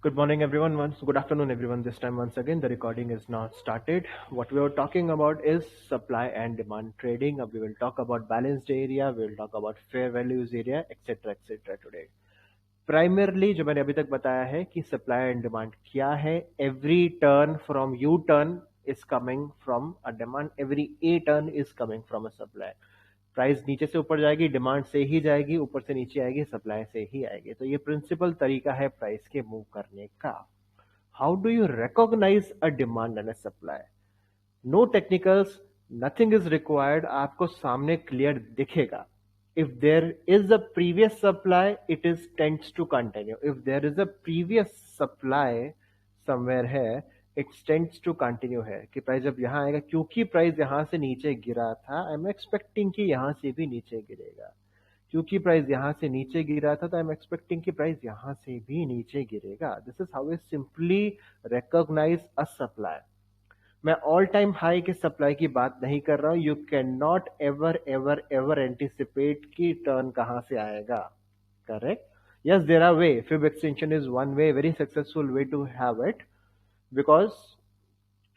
Good morning, everyone. Good afternoon, everyone. This time, once again, the recording is now started. What we were talking about is supply and demand trading. We will talk about balanced area, we will talk about fair values area, etc. today. Primarily, जो मैंने अभी तक बताया है कि supply and demand क्या है. Every turn from U turn is coming from a demand. Every A turn is coming from a supply. Price नीचे से ऊपर जाएगी, डिमांड से ही जाएगी, ऊपर से नीचे आएगी, सप्लाई से ही आएगी. तो ये प्रिंसिपल तरीका है प्राइस के मूव करने का. How do you recognise a demand and a supply? No technicals, nothing is required. आपको सामने क्लियर दिखेगा. If there is a previous supply, it is tends to continue. If there is a previous supply somewhere है, it tends to continue है कि price जब यहां आएगा, क्योंकि प्राइस यहां से नीचे गिरा था, आई एम एक्सपेक्टिंग कि यहां से भी नीचे गिरेगा. क्योंकि प्राइस यहां से नीचे गिरा था, तो आई एम एक्सपेक्टिंग कि प्राइस यहां से भी नीचे गिरेगा. This is how we simply recognise a supply. मैं ऑल टाइम हाई के सप्लाई की बात नहीं कर रहा हूं. You can not ever ever ever anticipate कि टर्न कहां से आएगा. Correct? Yes, there are ways. Fib extension is one way, very successful way to have it, because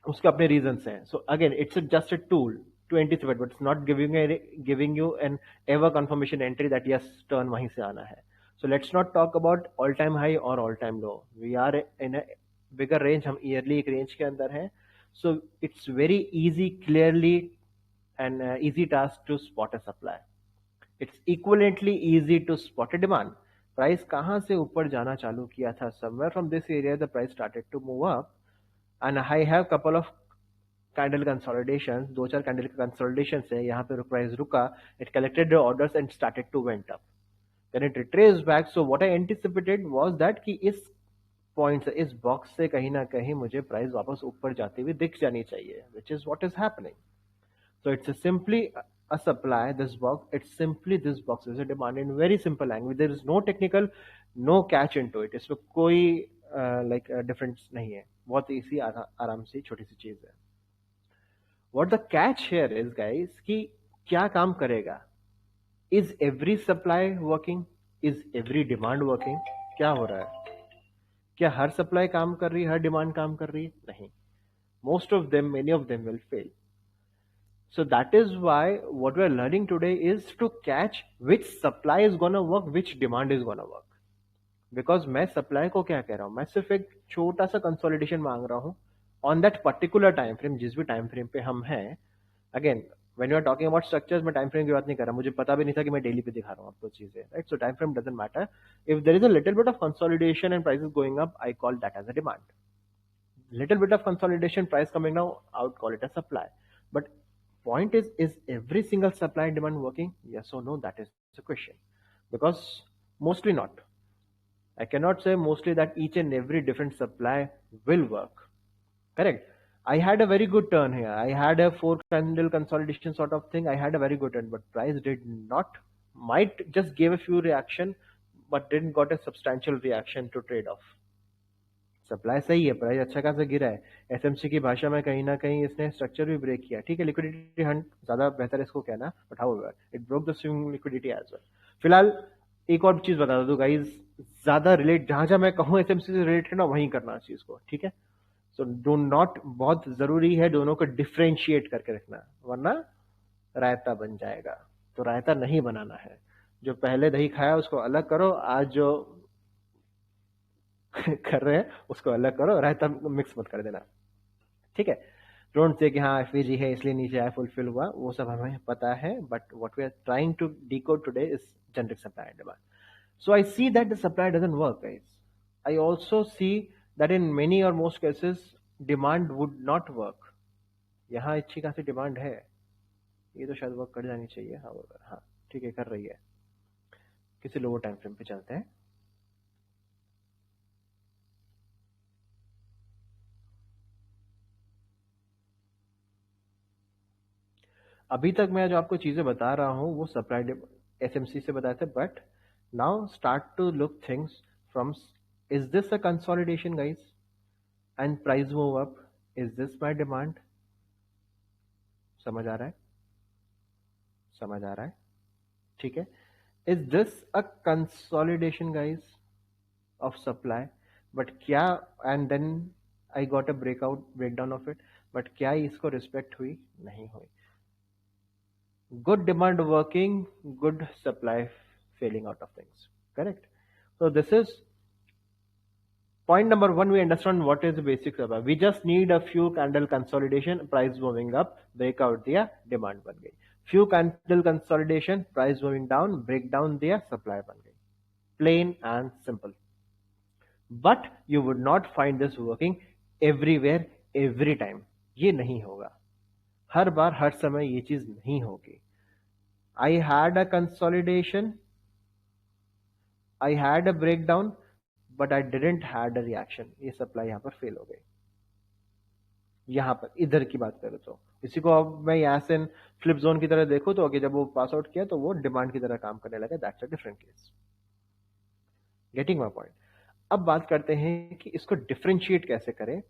उसके अपने रीजंस हैं. So again, it's just a tool to anticipate, but it's not giving you an ever confirmation entry that yes turn वहीं से आना है. So let's not talk about all time high और all time low. We are in a bigger range. हम yearly एक range के अंदर हैं. So it's very easy, clearly, and easy task to spot a supply. It's equivalently easy to spot a demand. Price कहाँ से ऊपर जाना चालू किया था? Somewhere from this area the price started to move up, and I have couple of candle consolidations. दो चार candle consolidations है. यहाँ पे price रुका, it collected the orders and started to went up. Then it retraced back. So what I anticipated was that कि इस point से, इस बॉक्स से कहीं ना कहीं मुझे प्राइस वापस ऊपर जाती हुई दिख जानी चाहिए, which is what is happening. So it's simply a supply. This box, it's simply this box is a demand in very simple language. There is no technical, no catch into it. इसमें कोई like difference नहीं है. बहुत इसी आराम से छोटी सी चीज है. What the catch here is guys कि क्या काम करेगा? Is every supply working? Is every demand working? क्या हो रहा है? क्या हर सप्लाई काम कर रही है, हर डिमांड काम कर रही है? नहीं. Most of them, many of them will fail. So that is why what we are learning today is to catch which supply is gonna work, which demand is gonna work. Because मैं supply को क्या कह रहा हूं, मैं सिर्फ एक छोटा सा कंसोलिडेशन मांग रहा हूं on that particular time frame, जिस भी टाइम फ्रेम पे हम हैं. Again, when you are talking about structures, मैं टाइम फ्रेम की बात नहीं कर रहा. मुझे पता भी नहीं था कि मैं डेली पे दिखा रहा हूं आपको चीजें, right? So time frame doesn't matter. If there is a little bit of consolidation and price is going up, I call that as a demand. Little bit of consolidation, price coming down, I would call it a supply. But point is every single supply and demand working? Yes or no? That is the question. Because mostly not. I cannot say mostly that each and every different supply will work. Correct? I had a very good turn here. I had a four candle consolidation sort of thing. I had a very good turn, but price did not, might just gave a few reaction, but didn't got a substantial reaction to trade off. Supply सही है, price अच्छा खासा गिरा है. SMC की भाषा में कहीं ना कहीं इसने स्ट्रक्चर भी ब्रेक किया. ठीक है, लिक्विडिटी हंट ज्यादा बेहतर इसको कहना, but however it broke the swing liquidity as well. फिलहाल एक और चीज बता दो गाइज, ज्यादा रिलेट जहां जहां मैं कहूँ एसएमसी से रिलेटेड ना, वहीं करना चीज को. ठीक है? सो डू नॉट, बहुत जरूरी है दोनों को डिफ्रेंशिएट करके रखना, वरना रायता बन जाएगा. तो रायता नहीं बनाना है. जो पहले दही खाया उसको अलग करो, आज जो कर रहे हैं उसको अलग करो, रायता मिक्स मत कर देना. ठीक है? डोंट से कि हाँ एफवीजी है इसलिए नीचे आया, फुलफिल हुआ, वो सब हमें पता है. But what we are trying to decode today is generic supply and demand. So I see that the supply doesn't work guys. I also see that in many और most cases demand would not work. यहाँ अच्छी खासी demand है, ये तो शायद work कर जानी चाहिए. हाँ ठीक है, कर रही है. किसी लोअर टाइम फ्रेम पे चलते हैं. अभी तक मैं जो आपको चीजें बता रहा हूं वो सप्लाई एसएमसी से बताए थे, but now start to look things from, is this a consolidation guys and price move up? Is this my demand? समझ आ रहा है? समझ आ रहा है? ठीक है. Is this a consolidation guys of supply? But क्या, and then I got a breakdown of it, but क्या इसको रिस्पेक्ट हुई? नहीं हुई. Good demand working, good supply failing out of things. Correct? So this is point number one. We understand what is the basic supply. We just need a few candle consolidation, price moving up, break out दिया, demand बन गई. Few candle consolidation, price moving down, break down दिया, supply बन गई. Plain and simple. But you would not find this working everywhere, every time. ये नहीं होगा. हर बार हर समय ये चीज नहीं होगी. I had a consolidation, I had a breakdown, but I didn't had a reaction. ये सप्लाई यहाँ पर फेल हो गई. यहाँ पर इधर की बात करें तो इसी को अब मैं यहाँ से फ्लिप जोन की तरह देखूं तो कि जब वो पास आउट किया तो वो डिमांड की तरह काम करने लगा. That's a different case. Getting my point. अब बात करते हैं कि इसको डिफरेंशिएट कैसे करें.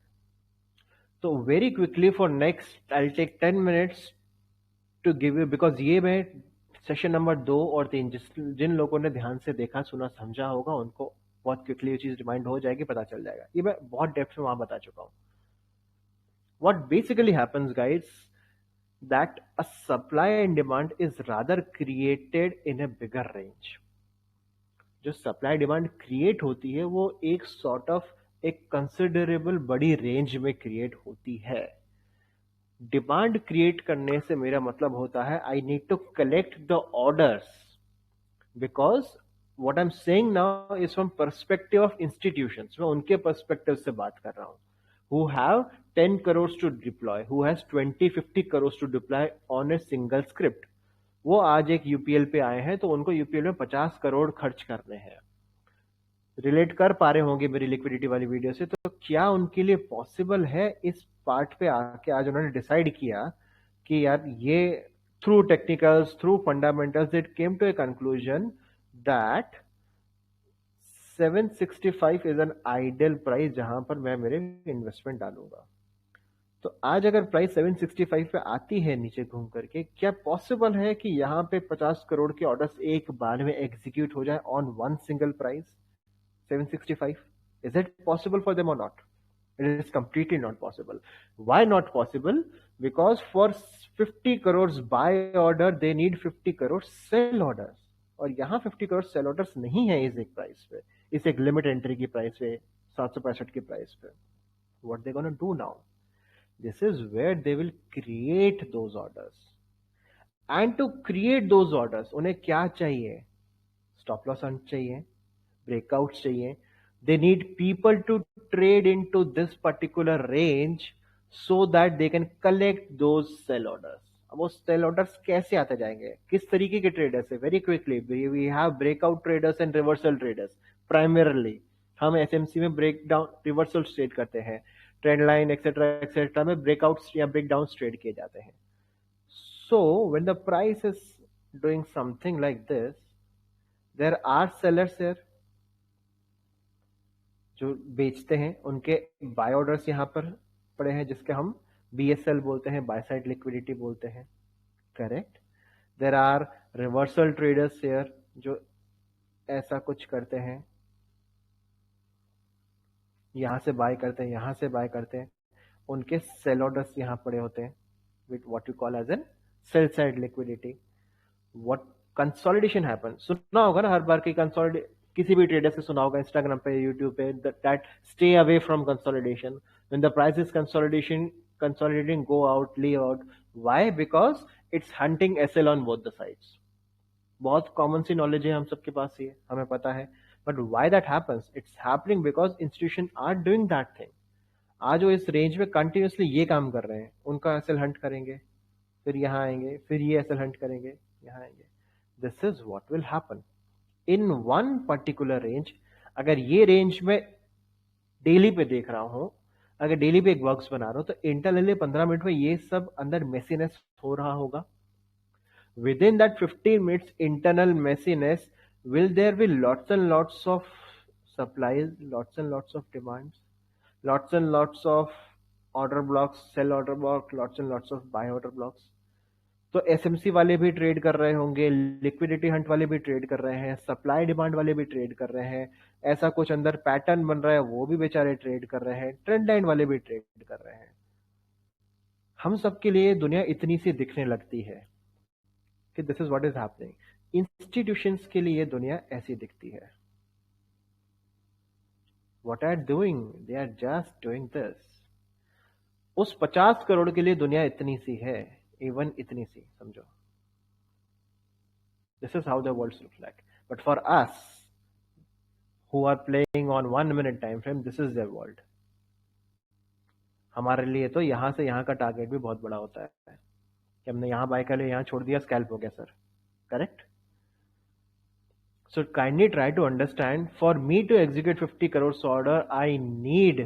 तो very quickly for next I take 10 minutes to give you, because ये मैं सेशन नंबर 2 और 3 जिन लोगों ने ध्यान से देखा सुना समझा होगा उनको बहुत क्विकली ये चीज रिमाइंड हो जाएगी, पता चल जाएगा. ये मैं बहुत डेप्थ में वहां बता चुका हूं. What basically happens, guys, that a supply and demand is rather created in a bigger range. जो सप्लाई डिमांड क्रिएट होती है वो एक सॉर्ट ऑफ एक कंसिडरेबल बड़ी रेंज में क्रिएट होती है. डिमांड क्रिएट करने से मेरा मतलब होता है I need to collect the orders, because what I am saying now is from perspective of institutions. मैं उनके पर्सपेक्टिव से बात कर रहा हूं. who have 10 crores to deploy, who has 20-50 crores to deploy on a single script. वो आज एक यूपीएल पे आए हैं तो उनको यूपीएल में 50 करोड़ खर्च करने हैं. रिलेट कर पा रहे होंगे मेरी लिक्विडिटी वाली वीडियो से. तो क्या उनके लिए पॉसिबल है इस पार्ट पे आके आज उन्होंने डिसाइड किया कि यार ये through technicals, through fundamentals, it came to a conclusion that 765 is an ideal price जहां पर मैं मेरे इन्वेस्टमेंट डालूंगा. तो आज अगर प्राइस 765 पे आती है नीचे घूम करके, क्या पॉसिबल है कि यहाँ पे 50 करोड़ के ऑर्डर्स एक बार में एग्जीक्यूट हो जाए on one single price 765? Is it possible for them और नॉट? It is completely not possible. Why not possible? Because for 50 crore buy order they need 50 crore sell orders, और यहाँ 50 करोड़ सेल ऑर्डर्स नहीं है इस एक प्राइस पे, इस एक लिमिट एंट्री की प्राइस पे, 765 की प्राइस पे. What they gonna do now? This is where they will create those orders. And to create those orders, उन्हें क्या चाहिए? Stop loss hunt चाहिए, breakouts चाहिए. They need people to trade into this particular range so that they can collect those sell orders. अब वो cell orders कैसे आते जाएंगे? किस तरीके के ट्रेडर्स है? Very quickly, we have breakout traders and reversal traders. Primarily हम एसएमसी में ब्रेकडाउन रिवर्सल ट्रेड करते हैं. ट्रेंड लाइन एक्सेट्रा में ब्रेकआउट्स या ब्रेकडाउन ट्रेड किए जाते हैं. So when the price is doing something like this, there are sellers here जो बेचते हैं, उनके बाय ऑर्डर्स यहां पर पड़े हैं जिसके हम बीएसएल बोलते हैं, बाय साइड लिक्विडिटी बोलते हैं. Correct. There are reversal traders here जो ऐसा कुछ करते हैं, यहां से बाय करते हैं, यहां से बाय करते हैं. उनके सेल ऑर्डर्स यहां पड़े होते हैं with what you call as an sell side liquidity. What consolidation happen, सुना होगा ना हर बार की कंसोलिडेट, किसी भी ट्रेडर से सुना होगा इंस्टाग्राम पे, यूट्यूब पे, that stay away from consolidation. When the price is consolidating, go out, leave out. Why? Because it's hunting SL on both the sides. बहुत कॉमन सी नॉलेज है हम सबके पास, ये हमें पता है. But why that happens? It's happening because institution are doing that thing. आज वो इस रेंज में कंटिन्यूसली ये काम कर रहे हैं. उनका एसएल हंट करेंगे, फिर यहाँ आएंगे, फिर ये एसएल हंट करेंगे, यहाँ आएंगे. This is what will happen in one particular range. अगर ये रेंज में डेली पे देख रहा हूं, अगर डेली पे एक बॉक्स बना रहा हूं, तो इंटरनली 15 मिनट में ये सब अंदर मेसीनेस हो रहा होगा. Within that 15 minutes internal messiness, will there be lots and lots of supplies, lots and lots of demands, lots and lots of order blocks, sell order block, lots and lots of buy order blocks? तो SMC वाले भी trade कर रहे होंगे, liquidity Hunt वाले भी trade कर रहे हैं, सप्लाई डिमांड वाले भी ट्रेड कर रहे हैं, ऐसा कुछ अंदर पैटर्न बन रहा है वो भी बेचारे ट्रेड कर रहे हैं, ट्रेंड लाइन वाले भी ट्रेड कर रहे हैं। हम सबके लिए दुनिया इतनी सी दिखने लगती है कि this is what is happening. Institutions के लिए दुनिया ऐसी दिखती है। What are doing, they are just doing this. उस 50 करोड़ के लिए दुनिया इतनी सी है, इवन इतनी सी समझो। This is how the world looks like, but for us who are playing on 1 minute time frame, this is their world। हमारे लिए तो यहां से यहां का टारगेट भी बहुत बड़ा होता है कि हमने यहां बाय कर लिया, यहां छोड़ दिया, स्कैल्प हो गया sir. Correct. So kindly try to understand, for me to execute 50 crores order, I need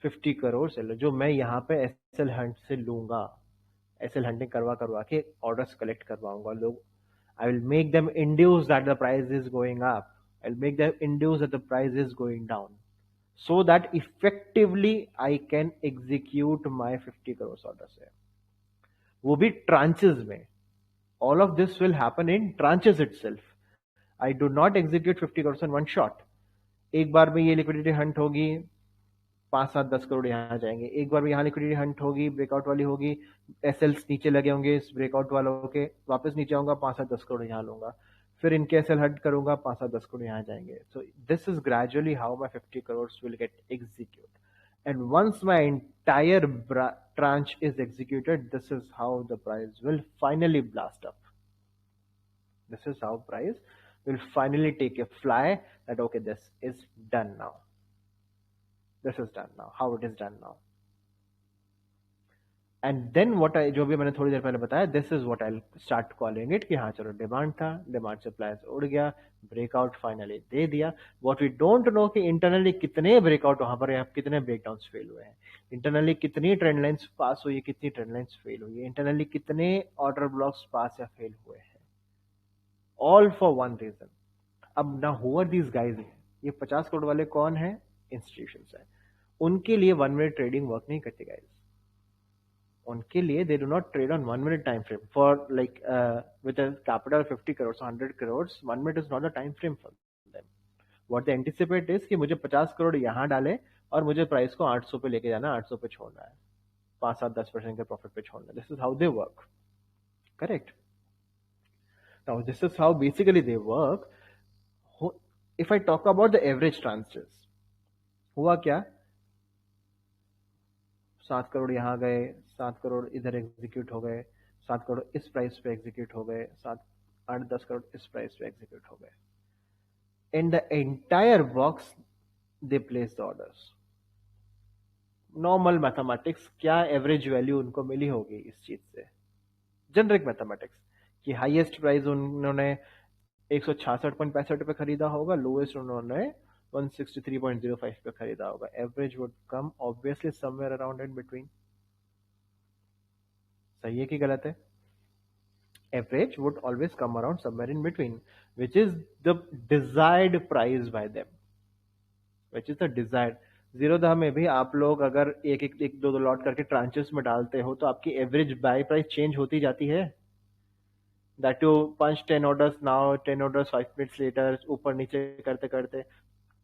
50 crores जो मैं यहाँ पे एसएल हंट से लूंगा, एसएल हंटिंग करवा करवा के ऑर्डर्स कलेक्ट करवाऊंगा लोग। I will make them induce that the price is going up. I'll make them induce that the price is going down, so that effectively I can execute my 50 crores orders है, वो भी tranches में। All of this will happen in tranches itself। I do not execute 50 crores in one shot। एक बार में ये liquidity Hunt होगी, 5 7 10 करोड़ यहाँ जाएंगे। एक बार में यहाँ लिक्विडिटी हंट होगी, ब्रेकआउट वाली होगी, एसएल्स नीचे लगे होंगे इस ब्रेकआउट वालों के, वापस नीचे आऊंगा, 5 7 10 करोड़ यहाँ लूंगा, फिर इनके एसएल हंट करूंगा, 5 7 10 करोड़ यहाँ जाएंगे। So this is gradually how my 50 crore will get execute. And once my entire tranche is executed, this is how the price will finally blast up। This is how price will finally take a fly that okay, this is done now। This is done now, how it is done now। And then what I, जो भी मैंने थोड़ी देर पहले बताया, this is what I'll start calling it कि हाँ चलो demand था, डिमांड सप्लाई से उड़ गया, ब्रेकआउट फाइनली दे दिया। What we don't know कि इंटरनली कितने ब्रेकआउट वहां पर, कितने ब्रेकडाउन फेल हुए हैं, इंटरनली कितनी ट्रेंड लाइंस पास हुई है, कितनी ट्रेंड लाइंस फेल हुई है, इंटरनली कितने ऑर्डर ब्लॉक्स पास या फेल हुए हैं, ऑल फॉर वन रीजन। अब ना हु आर दीज गाइज, ये 50 करोड़ वाले कौन है? इंस्टीट्यूशंस है। उनके लिए 1 मिनट ट्रेडिंग वर्क नहीं करती गाइज। उनके लिए they do not trade on 1 minute time frame for like with a capital 50 crore 100 crore. 1 minute is not a time frame for them. What they anticipate is कि मुझे 50 करोड़ यहां डाले और मुझे प्राइस को 800 पे लेके जाना, 800 पे छोड़ना है, 5 7 10% के प्रॉफिट पे छोड़ना है। This is how they work. Correct. Now this is how basically they work. If I talk about the average tranches, हुआ क्या, 7 करोड़ यहाँ गए, 7 करोड़ इधर एग्जीक्यूट हो गए, 7 करोड़ इस प्राइस पे एग्जीक्यूट हो गए, 7 8 10 करोड़ इस प्राइस पे एग्जीक्यूट हो गए। In the entire box they place the orders. Normal mathematics, क्या एवरेज वैल्यू उनको मिली होगी इस चीज से? जेनरिक मैथमेटिक्स कि हाईएस्ट प्राइस उन्होंने 166.65 पे खरीदा होगा, लोएस्ट उन्होंने 163.05 पे खरीदा होगा। Average would come obviously somewhere around in between. सही है कि गलत है? Average would always come around somewhere in between, which is the desired price by them, which is the desired। Zerodha में भी आप लोग अगर एक दो लॉट करके ट्रांचेस में डालते हो तो आपकी एवरेज बाय प्राइस चेंज होती जाती है। That you punch 10 orders now, 10 orders 5 minutes later, ऊपर नीचे करते करते।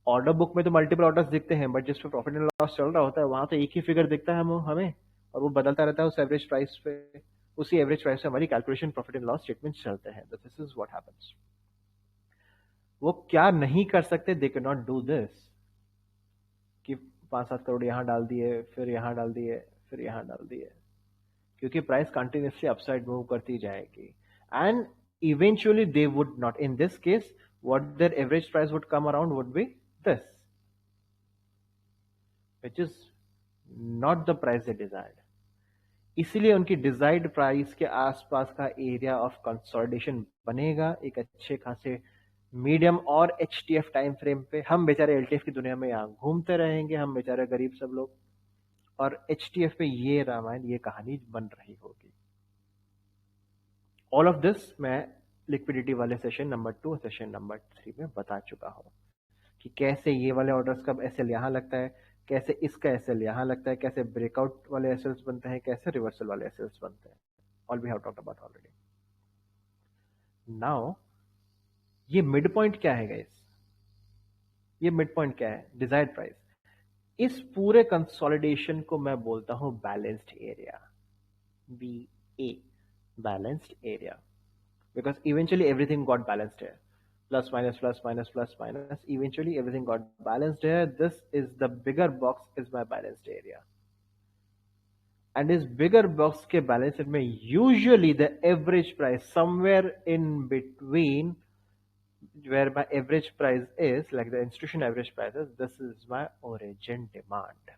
ऑर्डर बुक में तो मल्टीपल ऑर्डर्स दिखते हैं, बट जिस पे प्रॉफिट एंड लॉस चल रहा होता है वहां तो एक ही फिगर दिखता है हमें, और वो बदलता रहता है उस एवरेज प्राइस पे। उसी एवरेज प्राइस से हमारी calculation profit and loss statement चलते हैं। This is what happens. वो क्या नहीं कर सकते, they can not do this कि 5 7 करोड़ यहां डाल दिए, फिर यहां डाल दिए, फिर यहां डाल दिए, क्योंकि प्राइस कंटिन्यूसली अपसाइड मूव करती जाएगी। And eventually they would not, in this case what there average price would come around would be this, which is not the price they desired। इसीलिए उनकी डिजायर्ड प्राइस के आसपास का area of consolidation बनेगा एक अच्छे खासे मीडियम और एचटीएफ टाइम फ्रेम पे। हम बेचारे एलटीएफ की दुनिया में यहाँ घूमते रहेंगे, हम बेचारे गरीब सब लोग, और एचटीएफ पे ये रामायण, ये कहानी बन रही होगी। ऑल ऑफ दिस मैं लिक्विडिटी वाले सेशन नंबर 2 सेशन नंबर 3 में बता चुका हूं कि कैसे ये वाले ऑर्डर्स का एसएल यहां लगता है, कैसे इसका एसएल यहां लगता है, कैसे ब्रेकआउट वाले एसएल्स बनते हैं, कैसे रिवर्सल वाले एसएल्स बनते हैं। all we have talked about already. Now ये मिड पॉइंट क्या है गाइस? ये मिड पॉइंट क्या है? Desired price. इस पूरे कंसोलिडेशन को मैं बोलता हूं balanced area, BA, balanced area, because eventually everything got balanced here. Plus minus plus minus plus minus, eventually everything got balanced here. This is the bigger box is my balanced area, and this bigger box के balance में usually the average price somewhere in between where my average price is, like the institution average prices, this is my origin demand,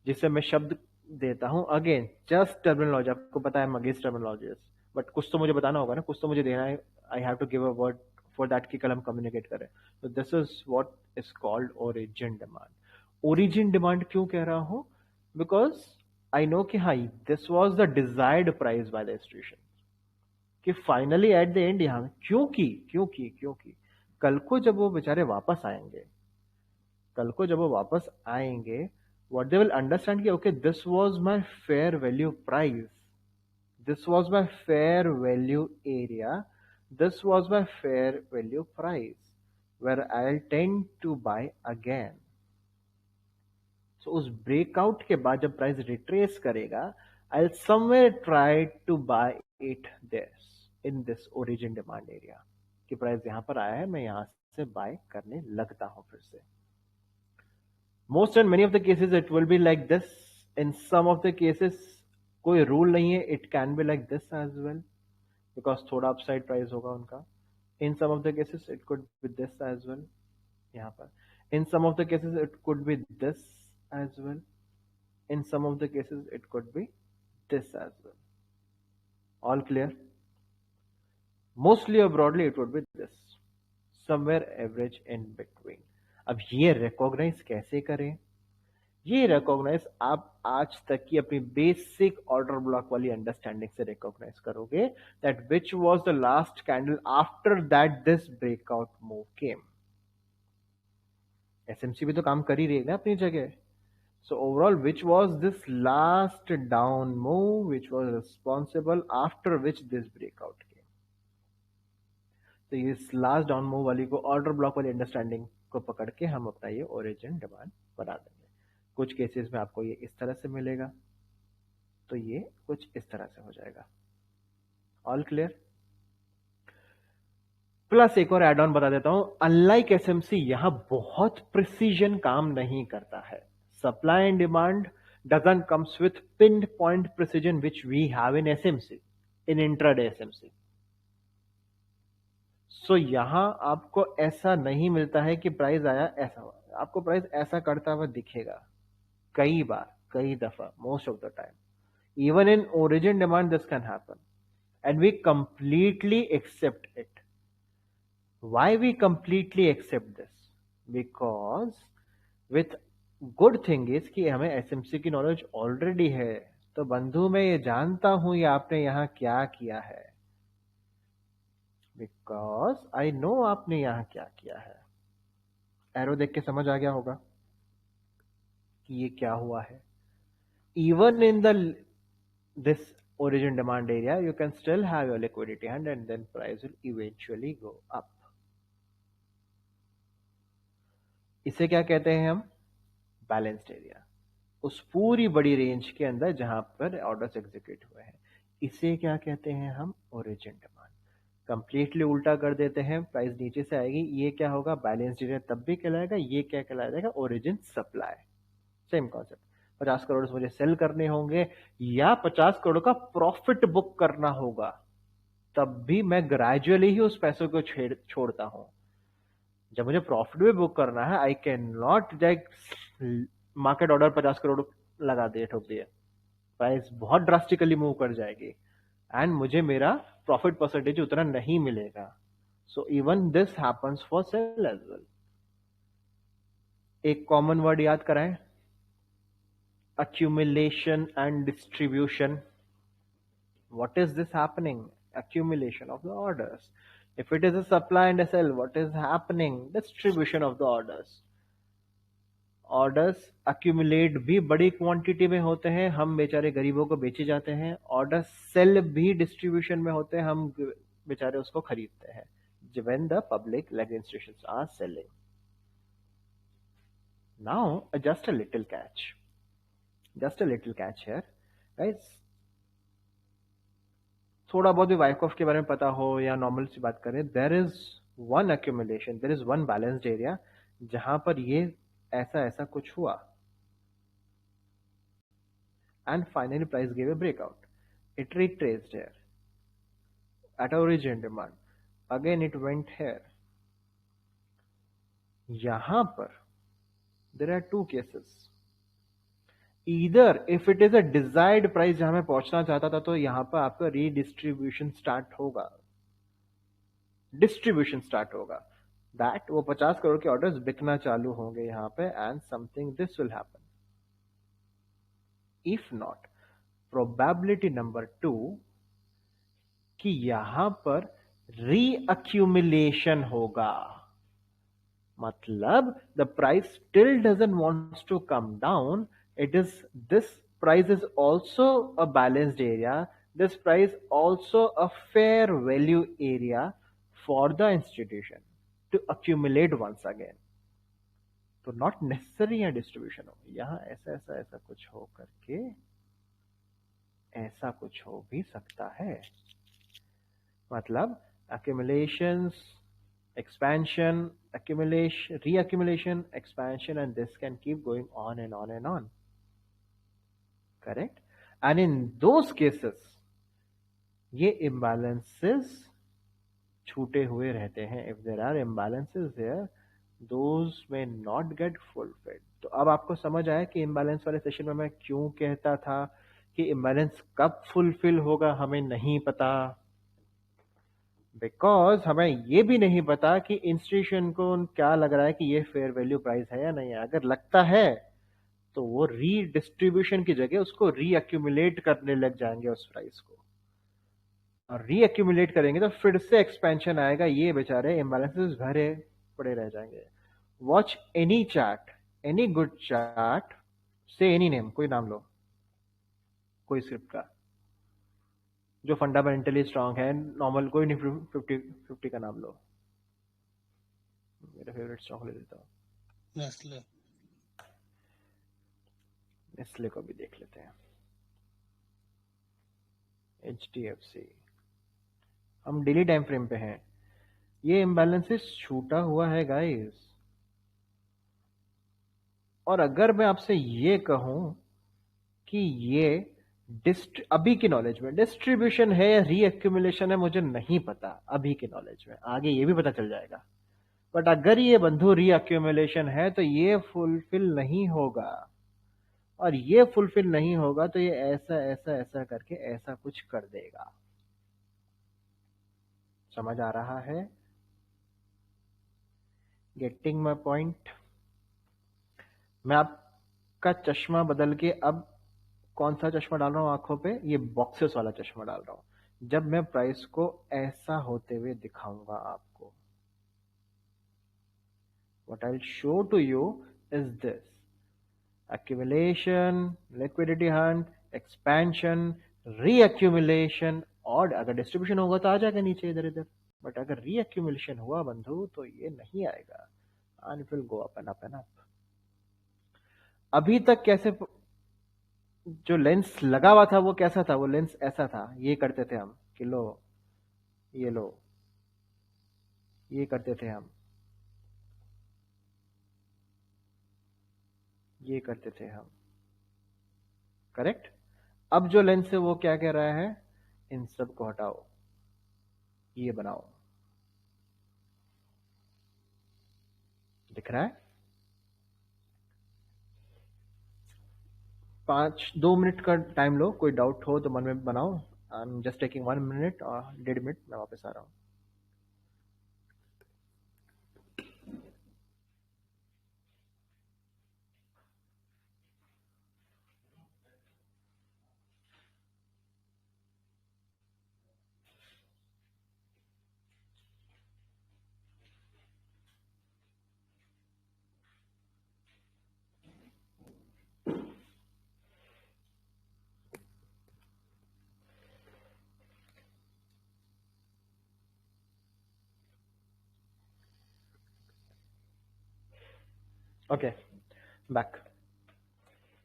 जिसे मैं शब्द देता हूं again just terminology, आपको पता है मगेज टर्मिनोलॉजीज, बट कुछ तो मुझे बताना होगा ना, कुछ तो मुझे देना है, I have to give a word for that कि कल हम कम्युनिकेट करें। तो this is what is called origin demand. Origin demand क्यों कह रहा हूं? बिकॉज आई नो कि हाँ this was the desired price by the institution, कि फाइनली एट द एंड यहाँ, क्योंकि क्योंकि क्योंकि कल को जब वो बेचारे वापस आएंगे, कल को जब वो वापस आएंगे, what they will understand कि okay, this was my fair value price, this was my fair value area, this was my fair value price where I'll tend to buy again. So उस breakout के बाद जब price retrace करेगा, I'll somewhere try to buy it this in this origin demand area, कि price यहाँ पर आया है, मैं यहाँ से buy करने लगता हूँ फिर से। Most and many of the cases it will be like this. In some of the cases कोई रूल नहीं है, it can be like this as well because थोड़ा upside price होगा उनका. In some of the cases it could be this as well यहाँ पर. In some of the cases it could be this as well. In some of the cases it could be this as well. All clear? Mostly or broadly it would be this, somewhere average in between. अब ये recognise कैसे करें? ये recognise आप आज तक की अपनी बेसिक ऑर्डर ब्लॉक वाली अंडरस्टैंडिंग से रिकॉग्नाइज करोगे that which was the last candle after that this breakout move came. SMC भी तो काम कर ही रही है ना अपनी जगह। So overall which was this last down move which was responsible after which this breakout came. तो इस लास्ट डाउन मूव वाली को ऑर्डर ब्लॉक वाली अंडरस्टैंडिंग को पकड़ के हम अपना ये ओरिजिन डिमांड बना देंगे। कुछ केसेस में आपको ये इस तरह से मिलेगा, तो ये कुछ इस तरह से हो जाएगा। All clear? प्लस एक और एड ऑन बता देता हूं, अनलाइक एसएमसी यहां बहुत प्रिसीजन काम नहीं करता है। Supply and demand doesn't comes with pin point precision which we have in SMC, in intraday SMC. सो यहां आपको ऐसा नहीं मिलता है कि प्राइस आया ऐसा हुआ, आपको प्राइस ऐसा करता हुआ दिखेगा कई बार, कई दफा, most of the time. Even in origin demand this can happen and we completely accept it. Why we completely accept this? Because with good thing is कि हमें एसएमसी की नॉलेज ऑलरेडी है। तो बंधु मैं ये जानता हूं ये आपने यहां क्या किया है, बिकॉज आई नो आपने यहां क्या किया है। एरो देख के समझ आ गया होगा कि ये क्या हुआ है। Even in this origin demand area, you can still have your liquidity hand and then price will eventually go up. इसे क्या कहते हैं हम? Balanced area. उस पूरी बड़ी रेंज के अंदर जहां पर ऑर्डर्स एग्जीक्यूट हुए हैं, इसे क्या कहते हैं हम? Origin demand. कंप्लीटली उल्टा कर देते हैं, प्राइस नीचे से आएगी, ये क्या होगा? बैलेंस्ड एरिया तब भी कहलाएगा, ये क्या कहलाएगा? Origin supply. Same concept. 50 crore मुझे सेल करने होंगे या 50 करोड़ का प्रॉफिट बुक करना होगा, तब भी मैं ग्रेजुअली ही उस पैसों को छोड़ता हूं। जब मुझे प्रॉफिट भी बुक करना है, I can not direct market order 50 crore लगा दिए, ठोक दिए, प्राइस बहुत ड्रास्टिकली मूव कर जाएगी एंड मुझे मेरा प्रॉफिट परसेंटेज उतना नहीं मिलेगा। So even this happens for sell as well. एक कॉमन वर्ड याद कराएं, accumulation and distribution. What is this happening? Accumulation of the orders. If it is a supply and a sell, what is happening? Distribution of the orders. Orders accumulate भी बड़ी quantity में होते हैं, हम बेचारे गरीबों को बेचे जाते हैं। ऑर्डर सेल भी डिस्ट्रीब्यूशन में होते हैं, हम बेचारे उसको खरीदते हैं। when the public like institutions are selling. Now, just a little catch. Just a little catch here. Guys, थोड़ा बहुत भी वाइकॉफ के बारे में पता हो या नॉर्मल सी बात करें, there is one accumulation, there is one balanced area जहां पर ये ऐसा ऐसा कुछ हुआ and finally price gave a breakout. It retraced here at origin demand. Again it went here. यहां पर there are two cases. Either if it is a desired price जहां मैं पहुंचना चाहता था, तो यहां पर आपका रीडिस्ट्रीब्यूशन स्टार्ट होगा, डिस्ट्रीब्यूशन स्टार्ट होगा, दैट वो 50 करोड़ के ऑर्डर्स बिकना चालू होंगे यहां पे, and something this will happen. If not, probability number 2 कि यहां पर रीअक्यूमुलेशन होगा. मतलब the price still doesn't want to come down. It is, this price is also a balanced area. This price also a fair value area for the institution to accumulate once again. तो not necessary यहाँ distribution हो, यहाँ ऐसा ऐसा ऐसा कुछ हो करके ऐसा कुछ हो भी सकता है. मतलब accumulations, expansion, accumulation, reaccumulation, expansion, and this can keep going on and on and on. Correct? And in those cases, ये imbalances छूटे हुए रहते हैं. If there are imbalances there, those may not get fulfilled. तो अब आपको समझ आया कि imbalance वाले सेशन में मैं क्यों कहता था कि imbalance कब fulfill होगा हमें नहीं पता. बिकॉज हमें ये भी नहीं पता कि इंस्टीट्यूशन को क्या लग रहा है कि ये फेयर वैल्यू प्राइस है या नहीं है. अगर लगता है तो वो रीडिस्ट्रीब्यूशन की जगह उसको रीअक्यूमुलेट करने लग जाएंगे उस प्राइस को, और रीअक्यूमुलेट करेंगे तो फिर से एक्सपेंशन आएगा, ये बेचारे इम्बैलेंसेस भरे पड़े रह जाएंगे. Watch any chart, any good chart, से एनी नेम, कोई नाम लो, कोई स्क्रिप्ट का जो फंडामेंटली स्ट्रांग है, नॉर्मल कोई नहीं, 50 का नाम लो. मेरा फेवरेट स्टॉक ले लेता हूँ, नेस्ले. नेस्ले को भी देख लेते हैं. HDFC, हम डेली टाइम फ्रेम पे हैं. ये इम्बैलेंसेस छूटा हुआ है गाइस. और अगर मैं आपसे ये कहूं कि ये अभी की नॉलेज में डिस्ट्रीब्यूशन है या रीअक्यूमुलेशन है, मुझे नहीं पता. अभी की नॉलेज में आगे ये भी पता चल जाएगा. बट अगर ये बंधु रीअक्यूमुलेशन है तो ये फुलफिल नहीं होगा, और ये फुलफिल नहीं होगा तो ये ऐसा ऐसा ऐसा करके ऐसा कुछ कर देगा. समझ आ रहा है? Getting my point? मैं आपका चश्मा बदल के अब कौन सा चश्मा डाल रहा हूं आंखों पे? ये बॉक्सेस वाला चश्मा डाल रहा हूं. जब मैं प्राइस को ऐसा होते हुए दिखाऊंगा आपको, what I'll show to you is this: accumulation, liquidity hunt, expansion, reaccumulation. और अगर डिस्ट्रीब्यूशन होगा तो आ जाएगा नीचे इधर इधर, बट अगर रीअक्यूमुलेशन हुआ बंधु तो ये नहीं आएगा, and it will go up and up and up. अभी तक कैसे जो लेंस लगा हुआ था वो कैसा था? वो लेंस ऐसा था, ये करते थे हम कि लो, ये लो, ये करते थे हम, ये करते थे हम. करेक्ट? अब जो लेंस है वो क्या कह रहा है? इन सब को हटाओ, ये बनाओ. दिख रहा है? 2 मिनट का टाइम लो, कोई डाउट हो तो मन में बनाओ. आई एम जस्ट टेकिंग 1 मिनट और 1.5 मिनट मैं वापस आ रहा हूं. Okay, back.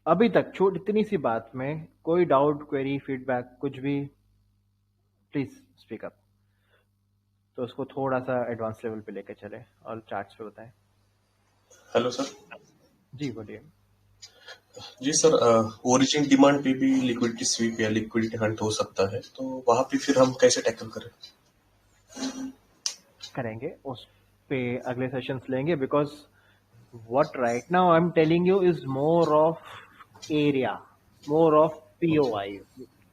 अभी तक छोट इतनी सी बात में कोई डाउट, क्वेरी, फीडबैक, कुछ भी, प्लीज स्पीक अप। तो उसको थोड़ा सा एडवांस लेवल पे लेके चले और चार्ट्स पे बताएं। Hello sir. जी बोलिए। जी सर, ओरिजिन डिमांड पे भी लिक्विडिटी स्वीप या लिक्विडिटी हंट हो सकता है, तो वहां पे फिर हम कैसे टैकल करें? करेंगे उस पे, अगले सेशंस लेंगे, because what right now I'm telling you is more of area, more of POI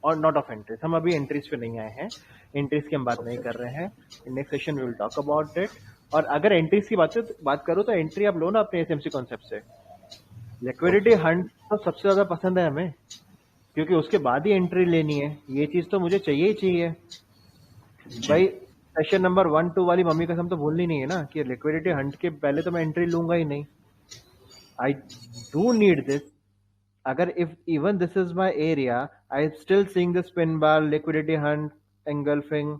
और not of entries। हम अभी entries पे नहीं आए हैं, entries की हम बात नहीं कर रहे हैं। Next session we will talk about it। और अगर entries की बात करूँ तो एंट्री आप लो ना अपने एसएमसी कॉन्सेप्ट से। Liquidity okay. हंट तो सबसे ज्यादा पसंद है हमें, क्योंकि उसके बाद ही एंट्री लेनी है। ये चीज तो मुझे चाहिए ही चाहिए जी। भाई। सेशन नंबर 1-2 वाली मम्मी कसम तो भूलनी नहीं है ना, कि लिक्विडिटी हंट के पहले तो मैं एंट्री लूंगा ही नहीं। I do need this. अगर if even this is my area, I'm still seeing the spin bar, liquidity hunt, engulfing,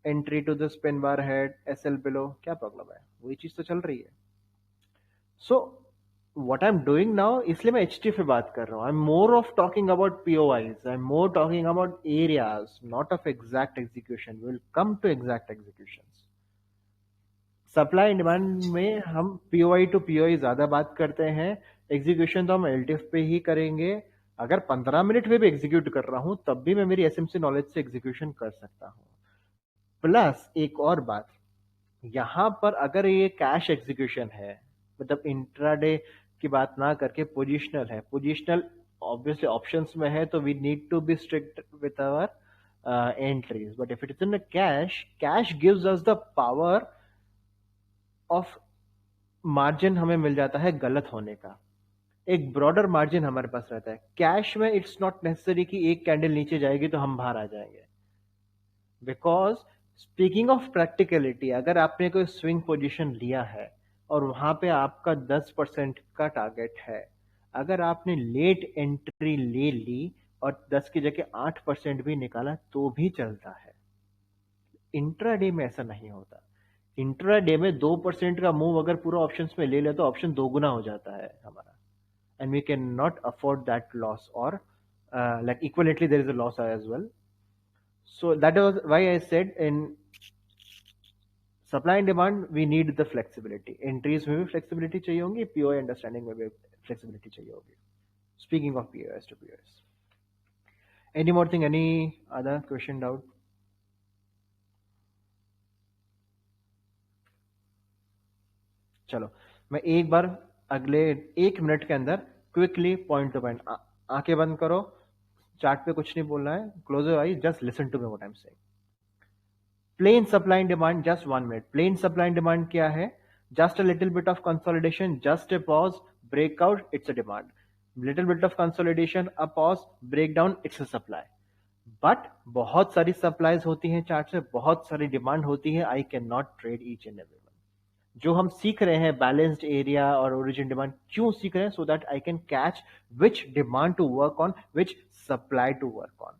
entry to the spin bar head, SL below, क्या प्रॉब्लम है? वही चीज तो चल रही है। सो what I'm doing now, इसलिए मैं एच पे बात कर रहा हूँ। I'm more of talking about POIs, I'm more talking about areas, not of exact execution. We'll come to exact executions। Supply and demand में हम पीओआई टू पीओआई ज्यादा बात करते हैं, एग्जीक्यूशन तो हम एलटीएफ पे ही करेंगे। अगर 15 मिनट में भी एग्जीक्यूट कर रहा हूं तब भी मैं मेरी एसएमसी नॉलेज से एग्जीक्यूशन कर सकता हूं। प्लस एक और बात, यहां पर अगर ये कैश एग्जीक्यूशन है, मतलब इंट्राडे की बात ना करके पोजिशनल है, पोजिशनल ऑब्वियसली ऑप्शंस में है, तो we need to be strict with our entries. But if it is in cash, cash gives us the power of margin, हमें मिल जाता है गलत होने का। एक ब्रॉडर मार्जिन हमारे पास रहता है। कैश में इट्स नॉट नेसेसरी कि एक कैंडल नीचे जाएगी तो हम बाहर आ जाएंगे, बिकॉज स्पीकिंग ऑफ प्रैक्टिकलिटी, अगर आपने कोई स्विंग पोजीशन लिया है और वहां पे आपका 10% का टारगेट है, अगर आपने लेट एंट्री ले ली और 10 की जगह 8% भी निकाला तो भी चलता है। इंट्राडे में ऐसा नहीं होता। इंट्राडे में 2% का मूव अगर पूरा ऑप्शंस में ले ले तो ऑप्शन दोगुना हो जाता है हमारा, and we cannot afford that loss, or like equivalently there is a loss as well। So that was why I said in supply and demand we need the flexibility। entries में भी flexibility चाहिए होगी, POI understanding में भी flexibility चाहिए होगी। Speaking of POS to POS, any more thing, any other question, doubt? चलो मैं एक बार अगले 1 मिनट के अंदर क्विकली पॉइंट टू पॉइंट, आंखें बंद करो, चार्ट पे कुछ नहीं बोलना है, close your eye, just listen to me what I am saying. Plain supply and demand, just 1 minute. Plain supply and demand क्या है? Just a little bit of consolidation, just a pause, breakout, it's a demand. Little bit of consolidation, a pause, break down, it's a supply. But बहुत सारी supplies होती हैं chart से, बहुत सारी demand होती है। I can not trade each and every. जो हम सीख रहे हैं बैलेंस्ड एरिया और ओरिजिन डिमांड, क्यों सीख रहे हैं? So that I can catch which demand to work on, which supply to work on.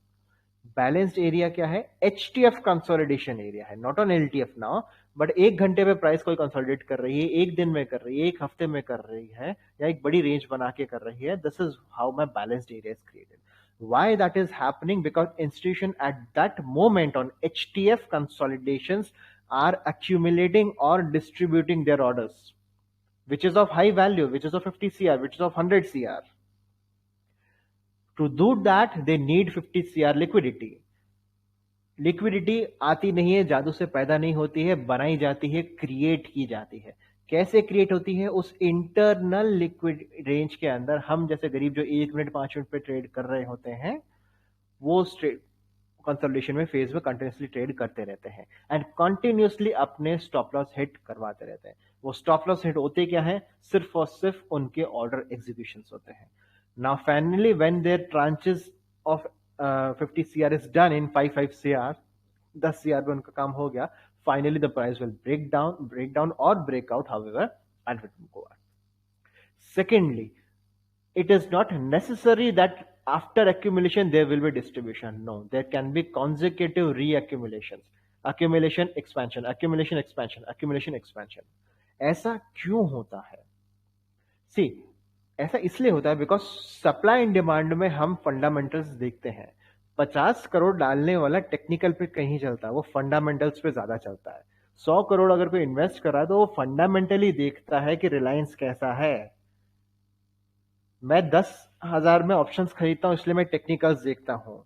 Balanced area क्या है? एचटीएफ कंसोलिडेशन एरिया है, not on LTF now. But 1 घंटे में प्राइस कोई कंसोलिडेट कर रही है, 1 दिन में कर रही है, 1 हफ्ते में कर रही है, या एक बड़ी रेंज बना के कर रही है, this is how my balanced area is created. Why that is happening? Because institution at that moment on HTF consolidations are accumulating or distributing their orders, which is of high value, which is of 50 CR, which is of 100 CR. To do that, they need 50 CR liquidity। Liquidity आती नहीं है, जादू से पैदा नहीं होती है, बनाई जाती है, क्रिएट की जाती है। कैसे क्रिएट होती है? उस इंटरनल लिक्विड रेंज के अंदर हम जैसे गरीब जो 1 मिनट 5 मिनट पे ट्रेड कर रहे होते हैं, वो कंसोलिडेशन में फेज में कंटिन्यूसली ट्रेड करते रहते हैं एंड कंटिन्यूसली अपने स्टॉप लॉस हिट करवाते रहते हैं। वो स्टॉप लॉस हिट होते क्या है? सिर्फ और सिर्फ उनके ऑर्डर एग्जीक्यूशन होते हैं। Now finally when their tranches of 50 CR is done in 5 CR, 10 CR में उनका काम हो गया, finally the price will break down और breakout, however, and it will go up. Secondly, it is not necessary that after accumulation there will be distribution. No, there can be consecutive reaccumulations, accumulation expansion, accumulation expansion, accumulation expansion। ऐसा क्यों होता है? सी, ऐसा इसलिए होता है because supply and demand में हम फंडामेंटल्स देखते हैं। 50 करोड़ डालने वाला टेक्निकल पे कहीं चलता है, वो फंडामेंटल्स पे ज्यादा चलता है। 100 करोड़ अगर कोई इन्वेस्ट कर रहा है तो वो फंडामेंटली देखता है कि रिलायंस कैसा है। मैं 10,000 में ऑप्शंस खरीदता हूं इसलिए मैं टेक्निकल्स देखता हूं।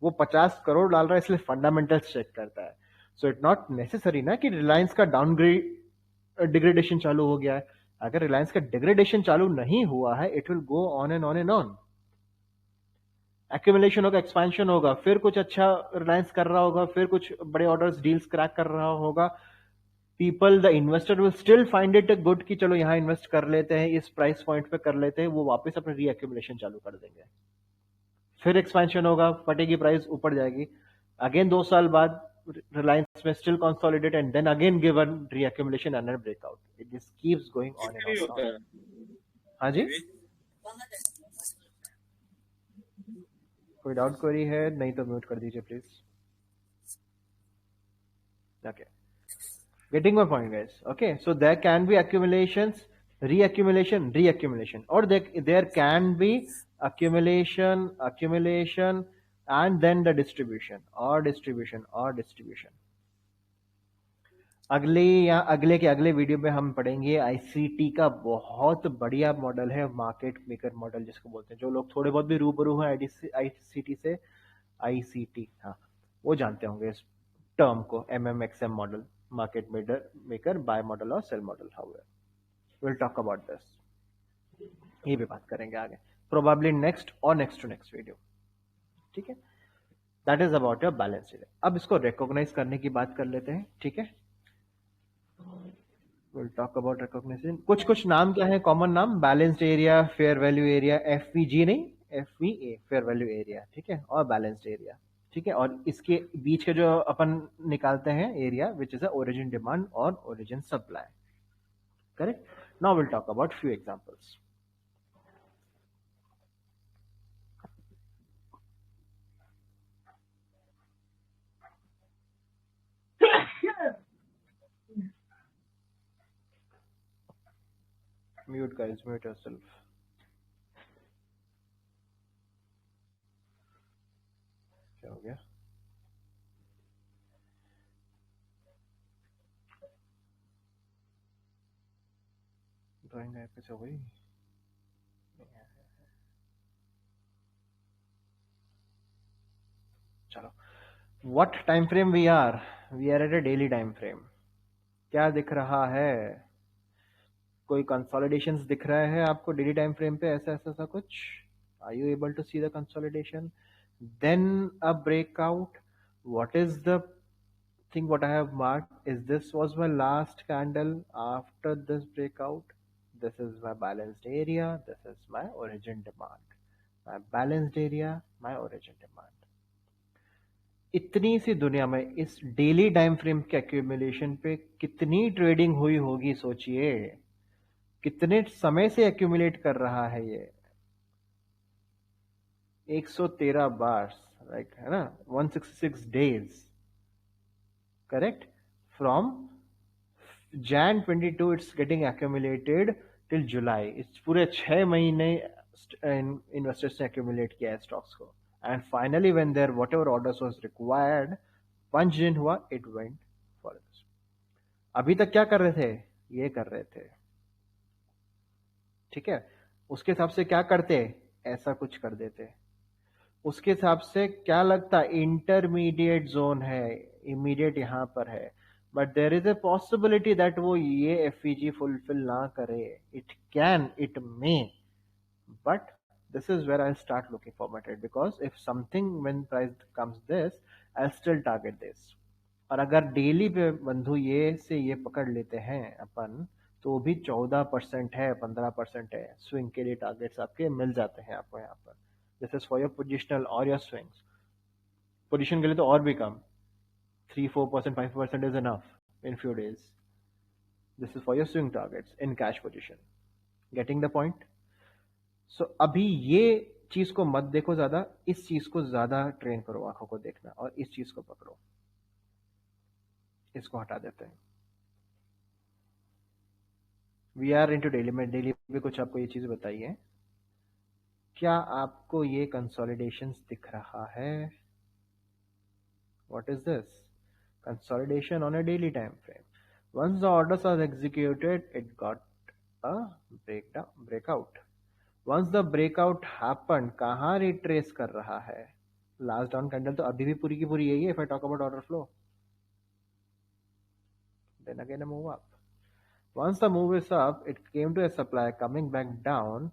वो 50 करोड़ डाल रहा है इसलिए फंडामेंटल्स चेक करता है। सो इट नॉट नेसेसरी ना कि रिलायंस का डाउनग्रेड डिग्रेडेशन चालू हो गया है। अगर रिलायंस का डिग्रेडेशन चालू नहीं हुआ है, it will go on and on and on. Accumulation होगा, एक्सपेंशन होगा, फिर कुछ अच्छा रिलायंस कर रहा होगा, फिर कुछ बड़े ऑर्डर्स डील्स क्रैक कर रहा होगा। People, the investor will still find it good कि चलो यहां इन्वेस्ट कर लेते हैं, इस प्राइस पॉइंट पे कर लेते हैं। वो वापस अपने रीएक्यूमुलेशन चालू कर देंगे, फिर एक्सपेंशन होगा, फटेगी प्राइस, ऊपर जाएगी। अगेन 2 साल बाद रिलायंस में still consolidate and then again given reaccumulation and breakout. It just keeps going on and भी ऑन एंड होता ऑन। है। हाँ जी, कोई डाउट क्वेरी है? नहीं तो म्यूट कर दीजिए please. Okay, getting my point guys? Okay, so there can be accumulations, reaccumulation, or there can be accumulation and then the distribution. अगले के अगले वीडियो में हम पढ़ेंगे आईसीटी का बहुत बढ़िया मॉडल है, मार्केट मेकर मॉडल जिसको बोलते हैं। जो लोग थोड़े बहुत भी रूबरू हैं आईसीटी से, आईसीटी, हाँ, वो जानते होंगे इस टर्म को, MMXM model, market maker buy model और sell model. How will talk about this, ये भी बात करेंगे आगे, प्रोबेबली नेक्स्ट और नेक्स्ट टू नेक्स्ट वीडियो। ठीक है, that is about your balance area. अब इसको रिकॉग्नाइज करने की बात कर लेते हैं। ठीक है, विल टॉक अबाउट रिकॉग्निशन। कुछ नाम क्या है कॉमन नाम? Balanced area, fair value area, FVG नहीं, एफवीए, फेयर वैल्यू एरिया। ठीक है, और बैलेंस्ड एरिया। ठीक है, और इसके बीच के जो अपन निकालते हैं area, which is origin demand और origin supply. Correct. Now will talk about few examples. Mute guys, mute yourself. क्या हो गया? ड्राइंग कैसे हो गई? चलो, what time frame we are at a daily time frame. क्या दिख रहा है? कोई कंसोलिडेशंस दिख रहा है आपको डेली टाइम फ्रेम पे? ऐसा कुछ? Are you able to see the consolidation, then a breakout? What is the thing what I have marked is this was my last candle after this breakout. This is my balanced area, this is my origin demand. My balanced area, my origin demand. इतनी सी दुनिया में इस daily time frame के accumulation पे कितनी trading हुई होगी, सोचिए। कितने समय से एक्यूमुलेट कर रहा है ये? 113 बार, लाइक, है ना, 166 days. Correct, from Jan 22 it's getting accumulated till July. इस पूरे 6 महीने इन्वेस्टर्स ने accumulate किया है स्टॉक्स को, and finally when their whatever orders was required punch in हुआ, it went for this. अभी तक क्या कर रहे थे? ये कर रहे थे। ठीक है, उसके हिसाब से क्या करते? ऐसा कुछ कर देते। उसके हिसाब से क्या लगता? इंटरमीडिएट जोन है, इमीडिएट यहां पर है, but there is a possibility that वो ये एफईजी फुलफिल ना करे। It can, it may, but this is where I start looking for my trade, because if something when price comes this, I still target this. और अगर daily पे बंधु ये से ये पकड़ लेते हैं अपन, तो भी 14% है, 15% है, स्विंग के लिए टारगेट्स आपके मिल जाते हैं आपको यहाँ पर। This is for your positional और योर स्विंग्स। पोजिशन के लिए तो और भी कम, 3-4%, 5% is enough in few days. This is for your swing targets in cash position. Getting the point? So अभी ये चीज को मत देखो ज्यादा, इस चीज को ज्यादा ट्रेन करो, आंखों को देखना, और इस चीज को पकड़ो। इसको हटा देते हैं। We are into daily. में डेली पे कुछ आपको ये चीज बताइए। क्या आपको ये कंसोलिडेशन दिख रहा है? What is this? Consolidation on a daily time frame. Once the orders are executed, it got a breakout. Once the breakout happened, कहाँ रिट्रेस कर रहा है? लास्ट डाउन कैंडल तो अभी भी पूरी की पूरी यही है। If I talk about order flow, then again a move up. Once the move is up, it came to a supply coming back down.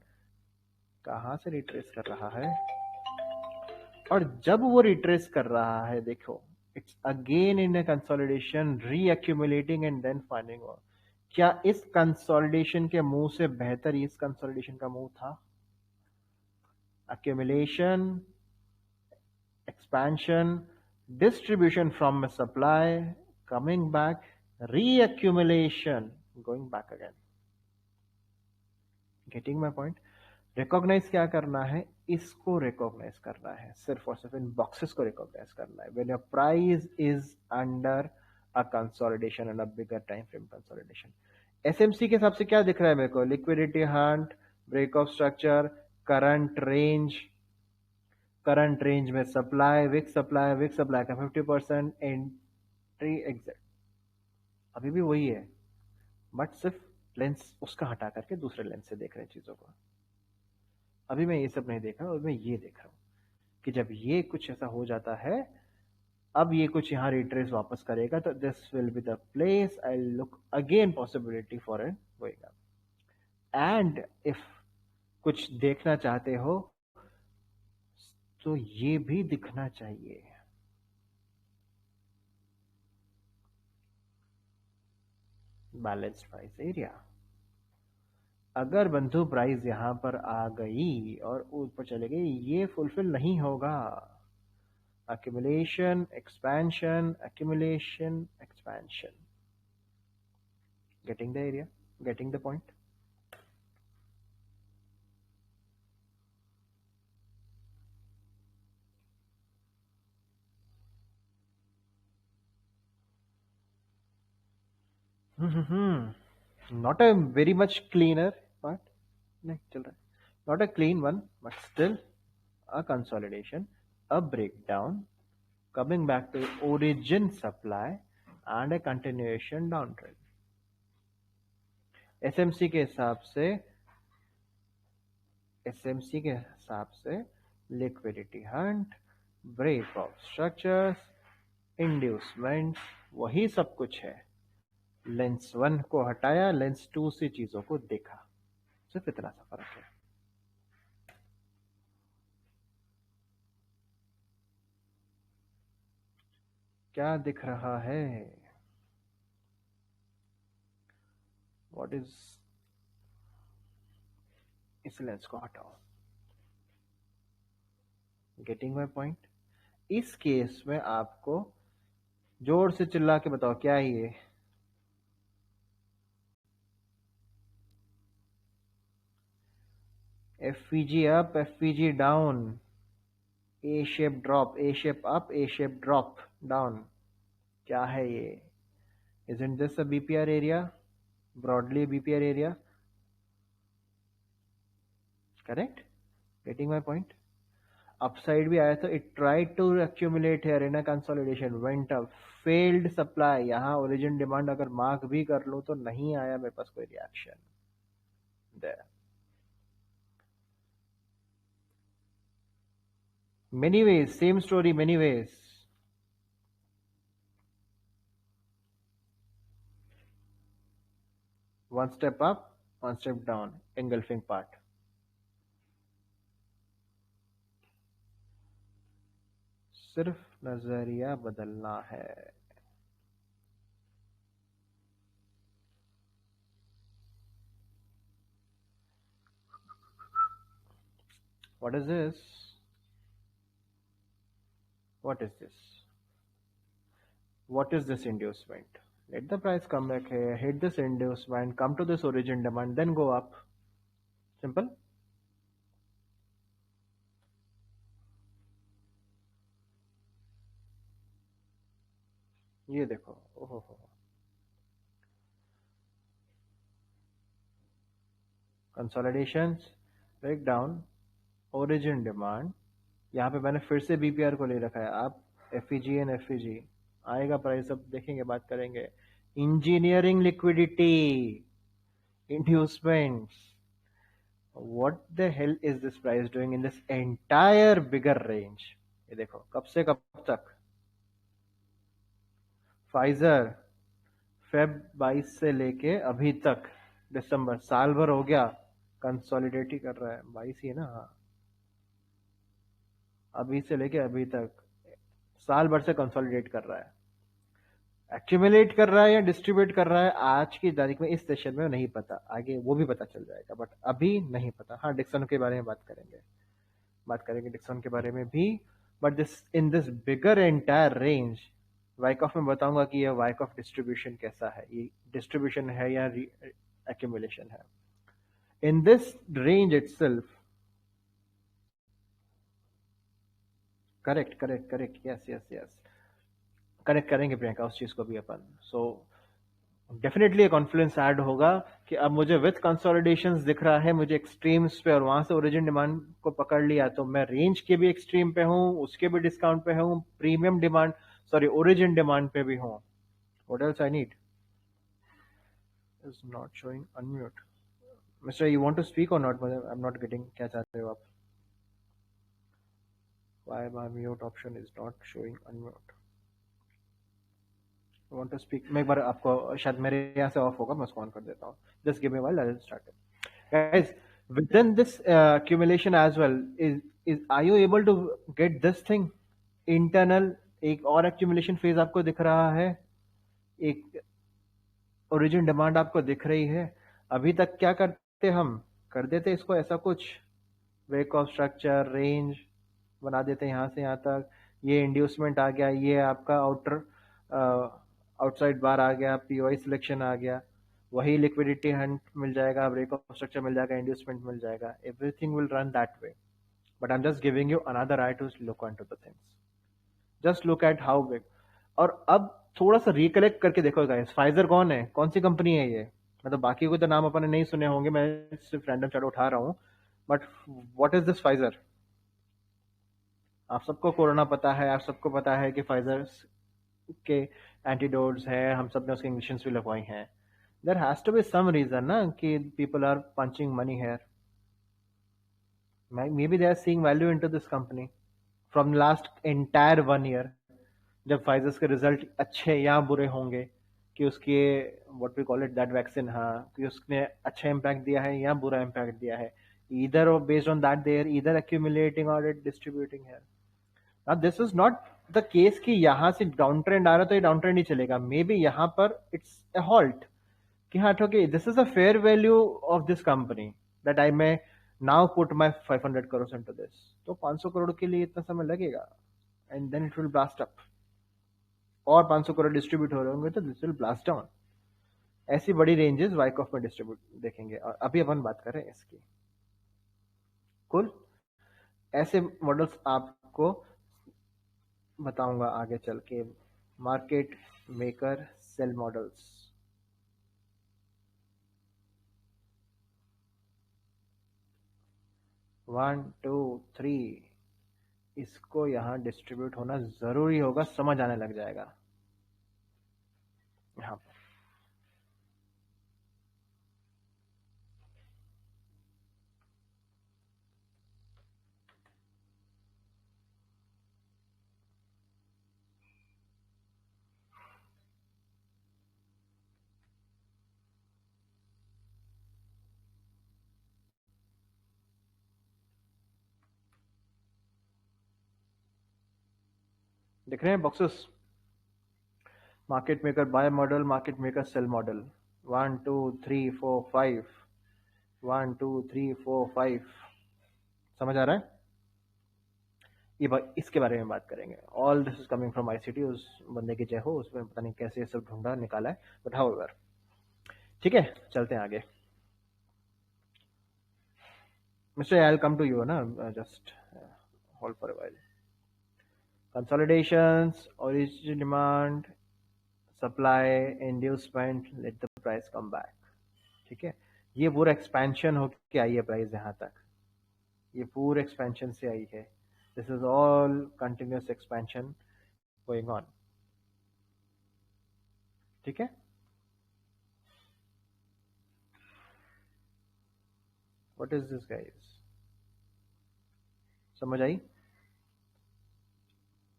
कहाँ से रिट्रेस कर रहा है? और जब वो रिट्रेस कर रहा है, देखो, it's again in a consolidation, reaccumulating and then finding. क्या इस कंसोलिडेशन के मुंह से बेहतर इस कंसोलिडेशन का मुंह था? accumulation, expansion, distribution from a supply, coming back, reaccumulation, going back again. Getting my point? Recognise क्या करना है? इसको रिकॉग्नाइज करना है, सिर्फ और सिर्फ इन बॉक्सेस को रिकॉग्नाइज करना है। When your price is under a consolidation and a bigger time frame consolidation. SMC के हिसाब से क्या दिख रहा है मेरे को? Liquidity hunt, break of structure, current range में सप्लाई, विक सप्लाई का 50%, एंट्री एग्जिट अभी भी वही है, बट सिर्फ लेंस उसका हटा करके दूसरे लेंस से देख रहे हैं चीजों को। अभी मैं ये सब नहीं देख रहा हूं, मैं ये देख रहा हूं कि जब ये कुछ ऐसा हो जाता है, अब ये कुछ यहाँ रिट्रेस वापस करेगा, तो this will be the place I look again possibility for an going up. And if कुछ देखना चाहते हो तो ये भी दिखना चाहिए। Balanced price area. अगर बंधु प्राइस यहां पर आ गई और ऊपर चले गई, ये फुलफिल नहीं होगा। accumulation, expansion, accumulation, expansion. Getting the area? Getting the point? Not a very much cleaner part. नहीं चल रहा है. Not a clean one, but still a consolidation, a breakdown, coming back to origin supply, and a continuation downtrend. SMC के हिसाब से liquidity hunt, break of structures, inducement, वही सब कुछ है। लेंस 1 को हटाया, लेंस 2 से चीजों को देखा, सिर्फ इतना सा फर्क है। क्या दिख रहा है? What is? इस लेंस को हटाओ। Getting my point? इस केस में आपको जोर से चिल्ला के बताओ क्या है ये? FVG up, FVG down, A shape drop, A shape up, A shape drop down. क्या है ये? Isn't this a BPR area? Broadly BPR area? Correct? Getting my point? Upside भी आया तो it tried to accumulate here in a consolidation, went up, failed supply। यहाँ origin demand अगर mark भी कर लूं तो नहीं आया मेरे पास कोई reaction. there many ways, same story many ways। one step up, one step down, engulfing part। सिर्फ नजरिया बदलना है। What is this? What is this? What is this inducement? Let the price come back here, hit this inducement, come to this origin demand, then go up। Simple। ये देखो, ओहो हो, कंसोलिडेशंस, break down, origin demand. यहाँ पे मैंने फिर से BPR को ले रखा है। आप एफईजी एंड एफईजी आएगा प्राइस, अब देखेंगे, बात करेंगे। Engineering liquidity, inducements, what the hell is this price doing in this entire bigger range? ये देखो कब से कब तक। फाइजर फेब 22 से लेके अभी तक दिसंबर, साल भर हो गया कंसोलिडेट ही कर रहा है। 22 ही है ना, हाँ, अभी से लेके अभी तक साल भर से कंसोलिडेट कर रहा है। एक्यूमुलेट कर रहा है या डिस्ट्रीब्यूट कर रहा है आज की तारीख में इस सेशन में नहीं पता, आगे वो भी पता चल जाएगा, बट अभी नहीं पता। हाँ, डिक्सन के बारे में बात करेंगे डिक्सन के बारे में भी। But this in this bigger entire range, Wyckoff में बताऊंगा कि यह वाइकॉफ डिस्ट्रीब्यूशन कैसा है, ये डिस्ट्रीब्यूशन है या एक्यूमुलेशन है। In this range itself, correct, yes, connect करेंगे प्रियंका उस चीज को भी अपन। सो डेफिनेटली कॉन्फ्लुएंस ऐड होगा कि अब मुझे विथ कंसोलिडेशंस दिख रहा है, मुझे एक्सट्रीम्स पे, और वहां से ओरिजिन डिमांड को पकड़ लिया तो मैं रेंज के भी एक्सट्रीम पे हूँ, उसके भी डिस्काउंट पे हूँ, premium demand, sorry origin demand पे भी हूँ। What else I need? Is not showing unmute. Mister, you want to speak और not? I am not getting, क्या चाहते हो आप? Why my mute option is not showing unmute? Want to speak? मैं एक बार आपको, शायद मेरे यहाँ से ऑफ होगा, मैं उसको ऑन कर देता हूँ। Just give me while, I will start it. Guys, within this accumulation as well, is are you able to get this thing internal? एक और accumulation phase आपको दिख रहा है, एक origin demand आपको दिख रही है। अभी तक क्या करते हम, कर देते इसको ऐसा कुछ वेक ऑफ स्ट्रक्चर, रेंज बना देते यहाँ से यहाँ तक, ये इंड्यूसमेंट आ गया, ये आपका आउटर आउटसाइड बार आ गया, पीओआई सिलेक्शन आ गया, वही लिक्विडिटी हंट मिल जाएगा, ब्रेक ऑफ स्ट्रक्चर मिल जाएगा, इंड्यूसमेंट मिल जाएगा, everything will run that way. But I am just giving you another eye to look on to the things. Just look at how big. और अब थोड़ा सा रिकलेक्ट करके देखो गाइस, फाइजर कौन है, कौन सी कंपनी है ये? मतलब बाकी कोई तो नाम अपन ने नहीं सुने होंगे, मैं सिर्फ रैंडम चार्ट उठा रहा हूँ, but what is this Pfizer? आप सबको कोरोना पता है, आप सबको पता है कि फाइजर के एंटीडोट्स है, हम सब ने उसके इंजेक्शन भी लगवाई हैं। There has to be some reason ना कि people are punching money here. maybe they are seeing value into this company from last entire 1 year। जब फाइजर्स के रिजल्ट अच्छे या बुरे होंगे कि उसके what we call it that vaccine, हाँ, कि उसने अच्छा इम्पैक्ट दिया है या बुरा इम्पैक्ट दिया है, either or based on that they are either accumulating or distributing here। now this is not the case कि यहाँ से डाउन ट्रेंड आ रहा है तो ये डाउन ट्रेंड ही चलेगा। मे बी यहाँ पर इट्स ए हॉल्ट कि हाँ okay, this is a fair value of this company that I may now put my 500 crore into this. तो 500 करोड़ के लिए इतना समय लगेगा, and then it will blast up, और 500 करोड़ डिस्ट्रीब्यूट हो रहे होंगे तो दिस विल ब्लास्ट डाउन। ऐसी बड़ी रेंजेस वाइकॉफ में डिस्ट्रीब्यूट देखेंगे, और अभी अपन बात कर रहे हैं इसकी। कुल ऐसे मॉडल्स आपको बताऊंगा आगे चल के, market maker sell models. One two three, इसको यहाँ डिस्ट्रीब्यूट होना जरूरी होगा, समझ आने लग जाएगा यहाँ पर। दिख रहे हैं boxes? Market maker buy model, market maker sell model, 1 2 3 4 5, 1 2 3 4 5। समझ आ रहा है? ये इसके बारे में बात करेंगे। All this is coming from ICT, उस बंदे की जय हो, उसमें पता नहीं कैसे ये सब ढूंढा निकाला है, बट हाउएवर ठीक है, चलते हैं आगे। Mister, I will come to you ना, just hold for a while. Consolidations, origin demand, supply, inducement, let the price come back. ठीक है, ये पूरा एक्सपेंशन होके आई है प्राइस यहाँ तक, ये पूरे एक्सपेंशन से आई है। This is all continuous expansion going on. ठीक है, व्हाट इज दिस गाइस, समझ आई?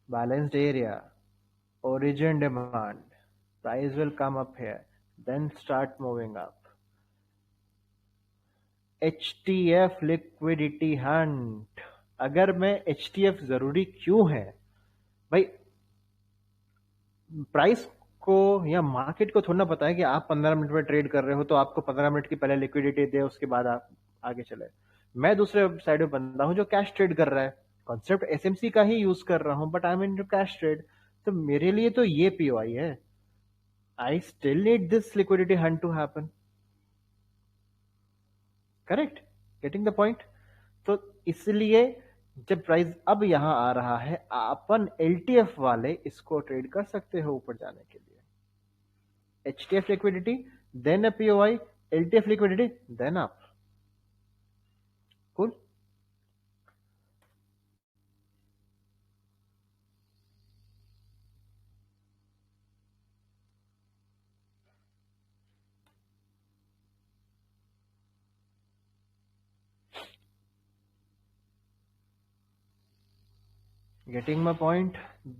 Balanced area, origin demand, price will come up here, then start moving up. HTF liquidity hunt, अगर मैं HTF जरूरी क्यों है भाई? प्राइस को या मार्केट को थोड़ा ना पता है कि आप 15 मिनट में ट्रेड कर रहे हो तो आपको 15 मिनट की पहले लिक्विडिटी दे, उसके बाद आप आगे चले। मैं दूसरे साइड में बंदा हूं जो कैश ट्रेड कर रहा है, कॉन्सेप्ट एसएमसी का ही यूज कर रहा हूं, but I M in cash trade. तो मेरे लिए तो ये पीओआई है। I still need this liquidity hunt to happen. Correct? Getting the point? तो इसलिए जब प्राइस अब यहां आ रहा है, अपन एलटीएफ वाले इसको ट्रेड कर सकते हो ऊपर जाने के लिए। HTF liquidity, then a POI, LTF liquidity, then up. Cool? Getting my point?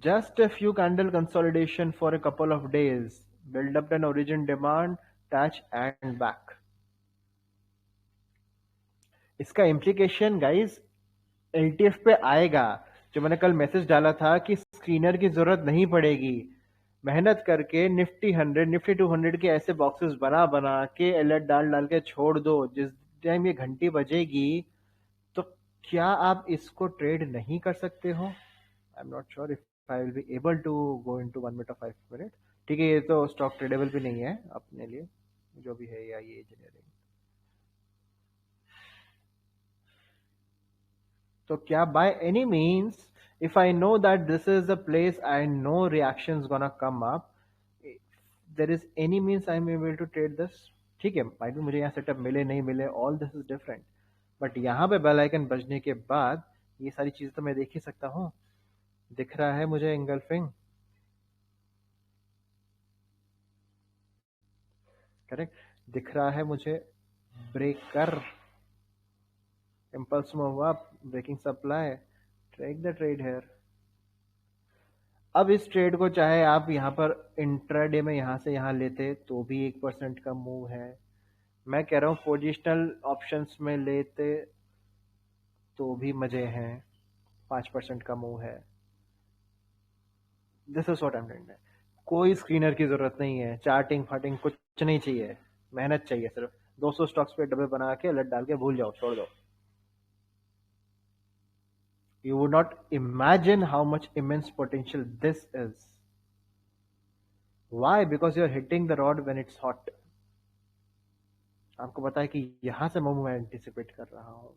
Just a few candle consolidation for a couple of days, build up an origin demand, touch and back. इसका implication guys LTF पे आएगा। जो मैंने कल message डाला था कि screener की जरूरत नहीं पड़ेगी, मेहनत करके निफ्टी 100 निफ्टी 200 के ऐसे बॉक्सेस बना बना के अलर्ट डाल डाल के छोड़ दो, जिस टाइम ये घंटी बजेगी तो क्या आप इसको ट्रेड नहीं कर सकते हो? I am not sure if I will be able to go into 1 minute और 5 मिनट। ठीक है, ये तो स्टॉक ट्रेडेबल भी नहीं है अपने लिए, जो भी है, या ये इंजीनियरिंग। तो क्या by any means if I know that this is the place I know reactions gonna come up, there is any means I'm able to trade this? ठीक है, भाई भी मुझे यहाँ सेटअप मिले नहीं मिले, all this is different, but यहाँ पे बेल आइकन बजने के बाद ये सारी चीज तो मैं देख ही सकता हूँ। दिख रहा है मुझे एंगल्फिंग, करेक्ट? दिख रहा है मुझे breaker, impulse move up, breaking supply, take the trade here। अब इस ट्रेड को चाहे आप यहाँ पर इंट्राडे में यहाँ से यहाँ लेते तो भी 1% का मूव है, मैं कह रहा हूँ पोजिशनल ऑप्शंस में लेते तो भी मजे हैं, 5% का मूव है। This is what I am doing. कोई स्क्रीनर की जरूरत नहीं है, चार्टिंग फार्टिंग कुछ नहीं चाहिए, मेहनत चाहिए सिर्फ। 200 स्टॉक्स पे डब्बे बना के अलर्ट डाल के भूल जाओ, छोड़ दो। You would not imagine how much immense potential this is. Why? Because you are hitting the rod when it's hot. आपको पता है कि यहां से मैं एंटिसिपेट कर रहा हूं।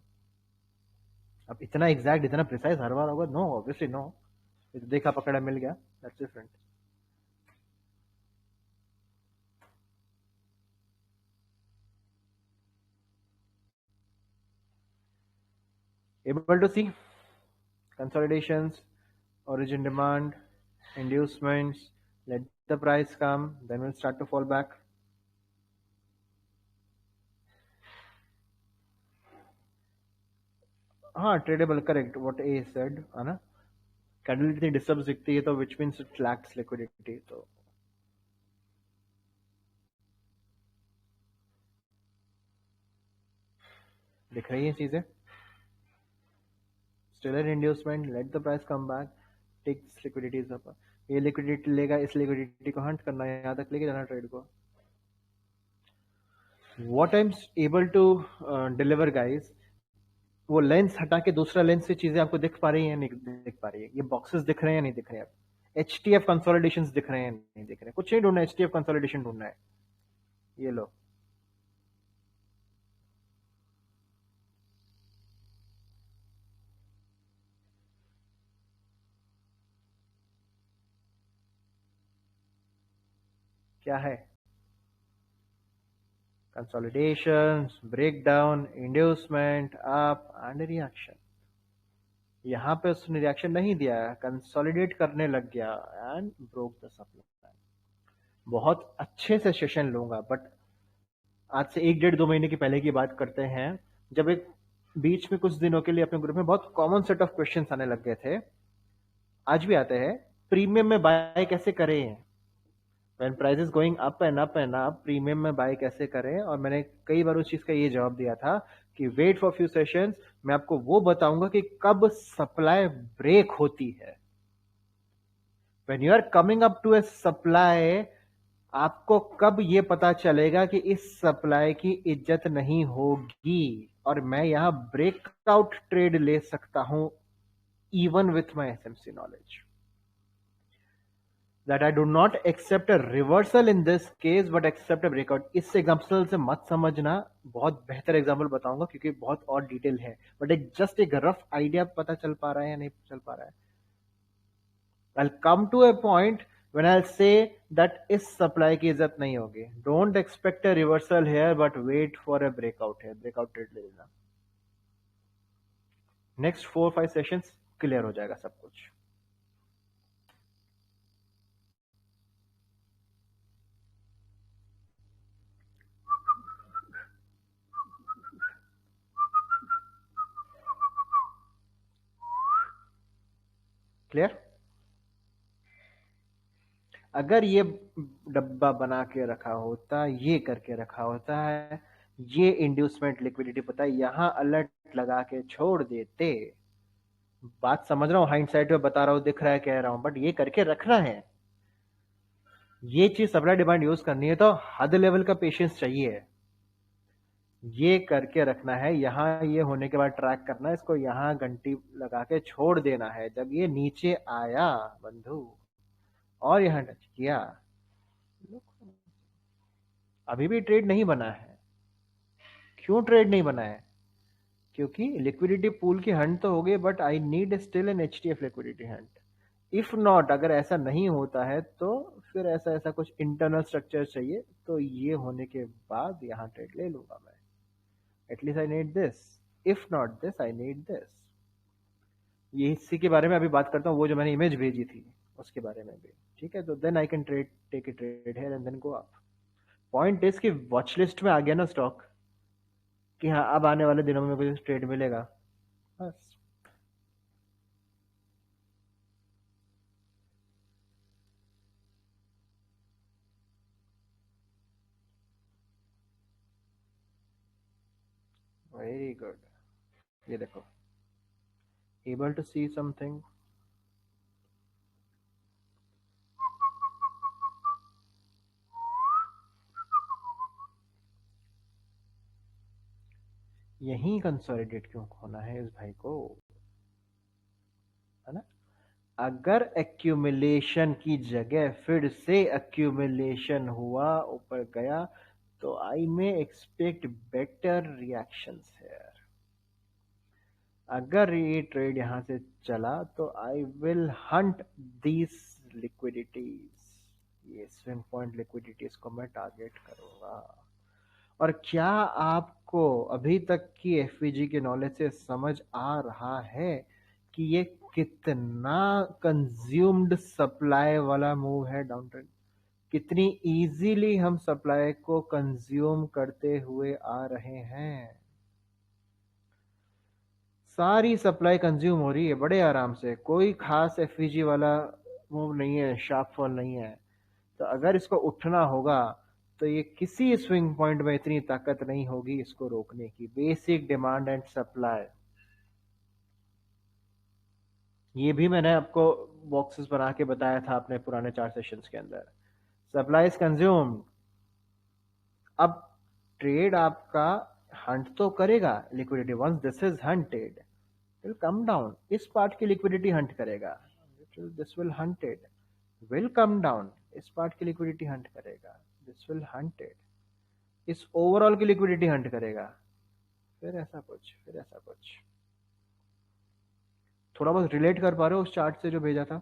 अब इतना एग्जैक्ट, इतना प्रिसाइज हर बार होगा? No, obviously no. देखा पकड़ा मिल गया, that's different. Able to see consolidations, origin demand, inducements, let the price come, then we'll start to fall back. हाँ, tradable, correct, what A said, है ना? कैंडल इतनी डिस्टर्ब दिखती है तो which means it lacks liquidity. तो दिख रही है चीजें। Still an inducement, let the price come back, takes liquidities up। ये लिक्विडिटी लेगा, इस लिक्विडिटी को हंट करना है, यहाँ तक लेके जाना ट्रेड को। What I'm able to deliver guys, वो लेंस हटा के दूसरा लेंस से चीजें आपको दिख पा रही है, नहीं दिख पा रही है? ये बॉक्सेस दिख रहे हैं, नहीं दिख रहे हैं? एचटीएफ कंसोलिडेशंस दिख रहे हैं, नहीं दिख रहे? कुछ नहीं ढूंढना, एचटीएफ कंसोलिडेशन ढूंढना है। ये लो, क्या है? Consolidation, breakdown, inducement, up and reaction. यहाँ पे उसने रिएक्शन नहीं दिया, कंसोलिडेट करने लग गया एंड ब्रोक द सप्लाई। बहुत अच्छे से सेशन लूंगा, बट आज से 1 डेढ़ 2 महीने की पहले की बात करते हैं, जब एक बीच में कुछ दिनों के लिए अपने ग्रुप में बहुत कॉमन सेट ऑफ क्वेश्चंस आने लग गए थे, आज भी आते हैं, प्रीमियम में बाय कैसे करें, when price is going up and up and up, premium में बाय कैसे करें। और मैंने कई बार उस चीज का ये जवाब दिया था कि वेट फॉर फ्यू सेशंस, मैं आपको वो बताऊंगा कि कब सप्लाई ब्रेक होती है। When you are coming up to a supply, आपको कब ये पता चलेगा कि इस सप्लाई की इज्जत नहीं होगी, और मैं यहां ब्रेकआउट ट्रेड ले सकता हूं even with my SMC knowledge. That I do not accept a reversal in this case but accept a breakout। इस एग्जाम्पल से मत समझना, बहुत बेहतर एग्जाम्पल बताऊंगा क्योंकि बहुत और डिटेल है, बट एक जस्ट एक रफ आइडिया पता चल पा रहा है या नहीं चल पा रहा है। I'll come to a point when I'll say that इस सप्लाई की इज्जत नहीं होगी। Don't expect a reversal here but wait for a breakout है, breakout ट्रेड ले लेना। नेक्स्ट 4-5 सेशंस क्लियर हो जाएगा सब कुछ। क्लियर? अगर ये डब्बा बना के रखा होता, ये करके रखा होता है, ये इंड्यूसमेंट लिक्विडिटी पता है, यहां अलर्ट लगा के छोड़ देते। बात समझ रहा हूं, हाइंडसाइट में बता रहा हूं, दिख रहा है, कह रहा हूं, बट ये करके रखना है। ये चीज सप्लाई डिमांड यूज करनी है तो हद लेवल का पेशेंस चाहिए। ये करके रखना है, यहां ये होने के बाद ट्रैक करना है, इसको यहां घंटी लगा के छोड़ देना है। जब ये नीचे आया बंधु और यहां टच किया, अभी भी ट्रेड नहीं बना है। क्यों ट्रेड नहीं बना है? क्योंकि लिक्विडिटी पूल की हंट तो हो गई, but I need still an HTF liquidity hunt. If not, अगर ऐसा नहीं होता है तो फिर ऐसा ऐसा कुछ इंटरनल स्ट्रक्चर चाहिए, तो ये होने के बाद यहां ट्रेड ले लूंगा मैं। At least I need this, if not this I need this. ये इसी के बारे में अभी बात करता हूँ, वो जो मैंने इमेज भेजी थी उसके बारे में भी, ठीक है? तो then I can trade, take a trade here and then go up. Point is कि वॉच लिस्ट में आ गया ना स्टॉक, कि हाँ अब आने वाले दिनों में कुछ ट्रेड मिलेगा, बस। वेरी गुड, ये देखो, एबल टू सी समथिंग। यही कंसोलिडेट क्यों होना है इस भाई को, है ना? अगर एक्यूमुलेशन की जगह फिर से एक्यूमुलेशन हुआ, ऊपर गया, तो आई मे एक्सपेक्ट बेटर रिएक्शंस है। अगर ये ट्रेड यहां से चला तो आई विल हंट दीज लिक्विडिटीज। ये स्विंग पॉइंट लिक्विडिटीज को मैं टारगेट करूंगा। और क्या आपको अभी तक की एफवीजी के नॉलेज से समझ आ रहा है कि ये कितना कंज्यूम्ड सप्लाई वाला मूव है डाउन ट्रेंड? कितनी इजीली हम सप्लाई को कंज्यूम करते हुए आ रहे हैं। सारी सप्लाई कंज्यूम हो रही है बड़े आराम से, कोई खास एफवीजी वाला मूव नहीं है, शार्प फॉल नहीं है। तो अगर इसको उठना होगा तो ये किसी स्विंग पॉइंट में इतनी ताकत नहीं होगी इसको रोकने की। बेसिक डिमांड एंड सप्लाई, ये भी मैंने आपको बॉक्सेस बना के बताया था अपने पुराने 4 सेशंस के अंदर। सप्लाई इज कंज्यूम्ड, अब ट्रेड आपका हंट तो करेगा liquidity, once this is hunted will come down, इस पार्ट की लिक्विडिटी हंट करेगा, this will hunted will come down, इस पार्ट की लिक्विडिटी हंट करेगा, दिस विल हंटेड, इस ओवरऑल की लिक्विडिटी हंट करेगा, फिर ऐसा कुछ, फिर ऐसा कुछ। थोड़ा बहुत रिलेट कर पा रहे हो उस चार्ट से जो भेजा था?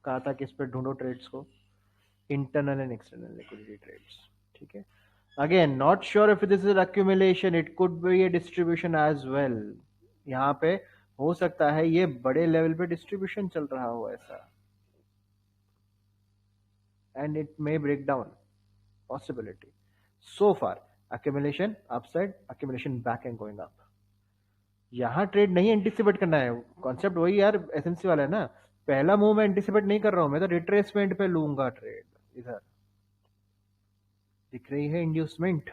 कहा था कि इस पर ढूंढो ट्रेड्स को, internal and external liquidity trades, ठीक है? Again, not sure if this is an accumulation, it could be a distribution as well. यहाँ पे हो सकता है ये बड़े लेवल पे डिस्ट्रीब्यूशन चल रहा हो ऐसा, and it may break down. Possibility. So far, accumulation upside, accumulation back and going up. यहाँ ट्रेड नहीं एंटिसिपेट करना है, कॉन्सेप्ट वही यार एसएमसी वाला है ना, पहला मूव मैं एंटिसिपेट नहीं कर रहा हूं, मैं तो रिट्रेसमेंट पे लूंगा ट्रेड। इधर दिख रही है inducement,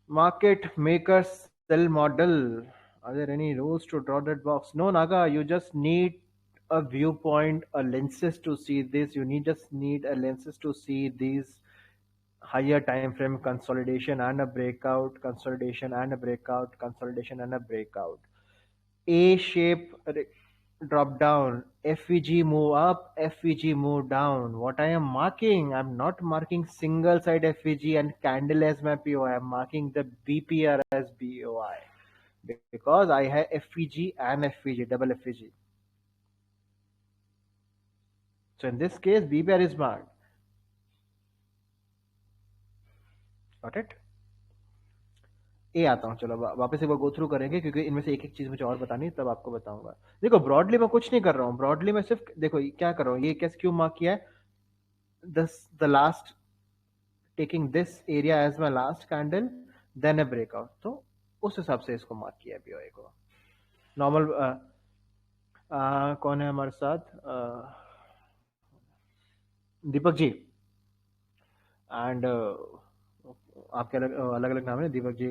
market makers sell model. Are there any rules to draw that box? No, Naga, you just need a viewpoint, a lenses to see this. You just need a lenses to see these higher time frame consolidation and a breakout, consolidation and a breakout, consolidation and a breakout. A shape drop down, FVG move up, FVG move down. What I am marking, I'm not marking single side FVG and candle as my POI. I'm marking the BPR as BOI because I have FVG and FVG, double FVG. So in this case, BPR is marked. Got it? ए आता हूँ, चलो वापस एक बार go through करेंगे क्योंकि इनमें से एक एक चीज मुझे और बतानी, तब आपको बताऊंगा। देखो ब्रॉडली मैं कुछ नहीं कर रहा हूँ, ब्रॉडली मैं सिर्फ देखो क्या कर रहा हूँ, ये कैसे क्यों मार्क किया है, the last taking this area as my last candle then a breakout, तो उस हिसाब से इसको मार्क किया बीओए को। नॉर्मल कौन है हमारे साथ, दीपक जी एंड आपके अलग अलग नाम है Deepak ji,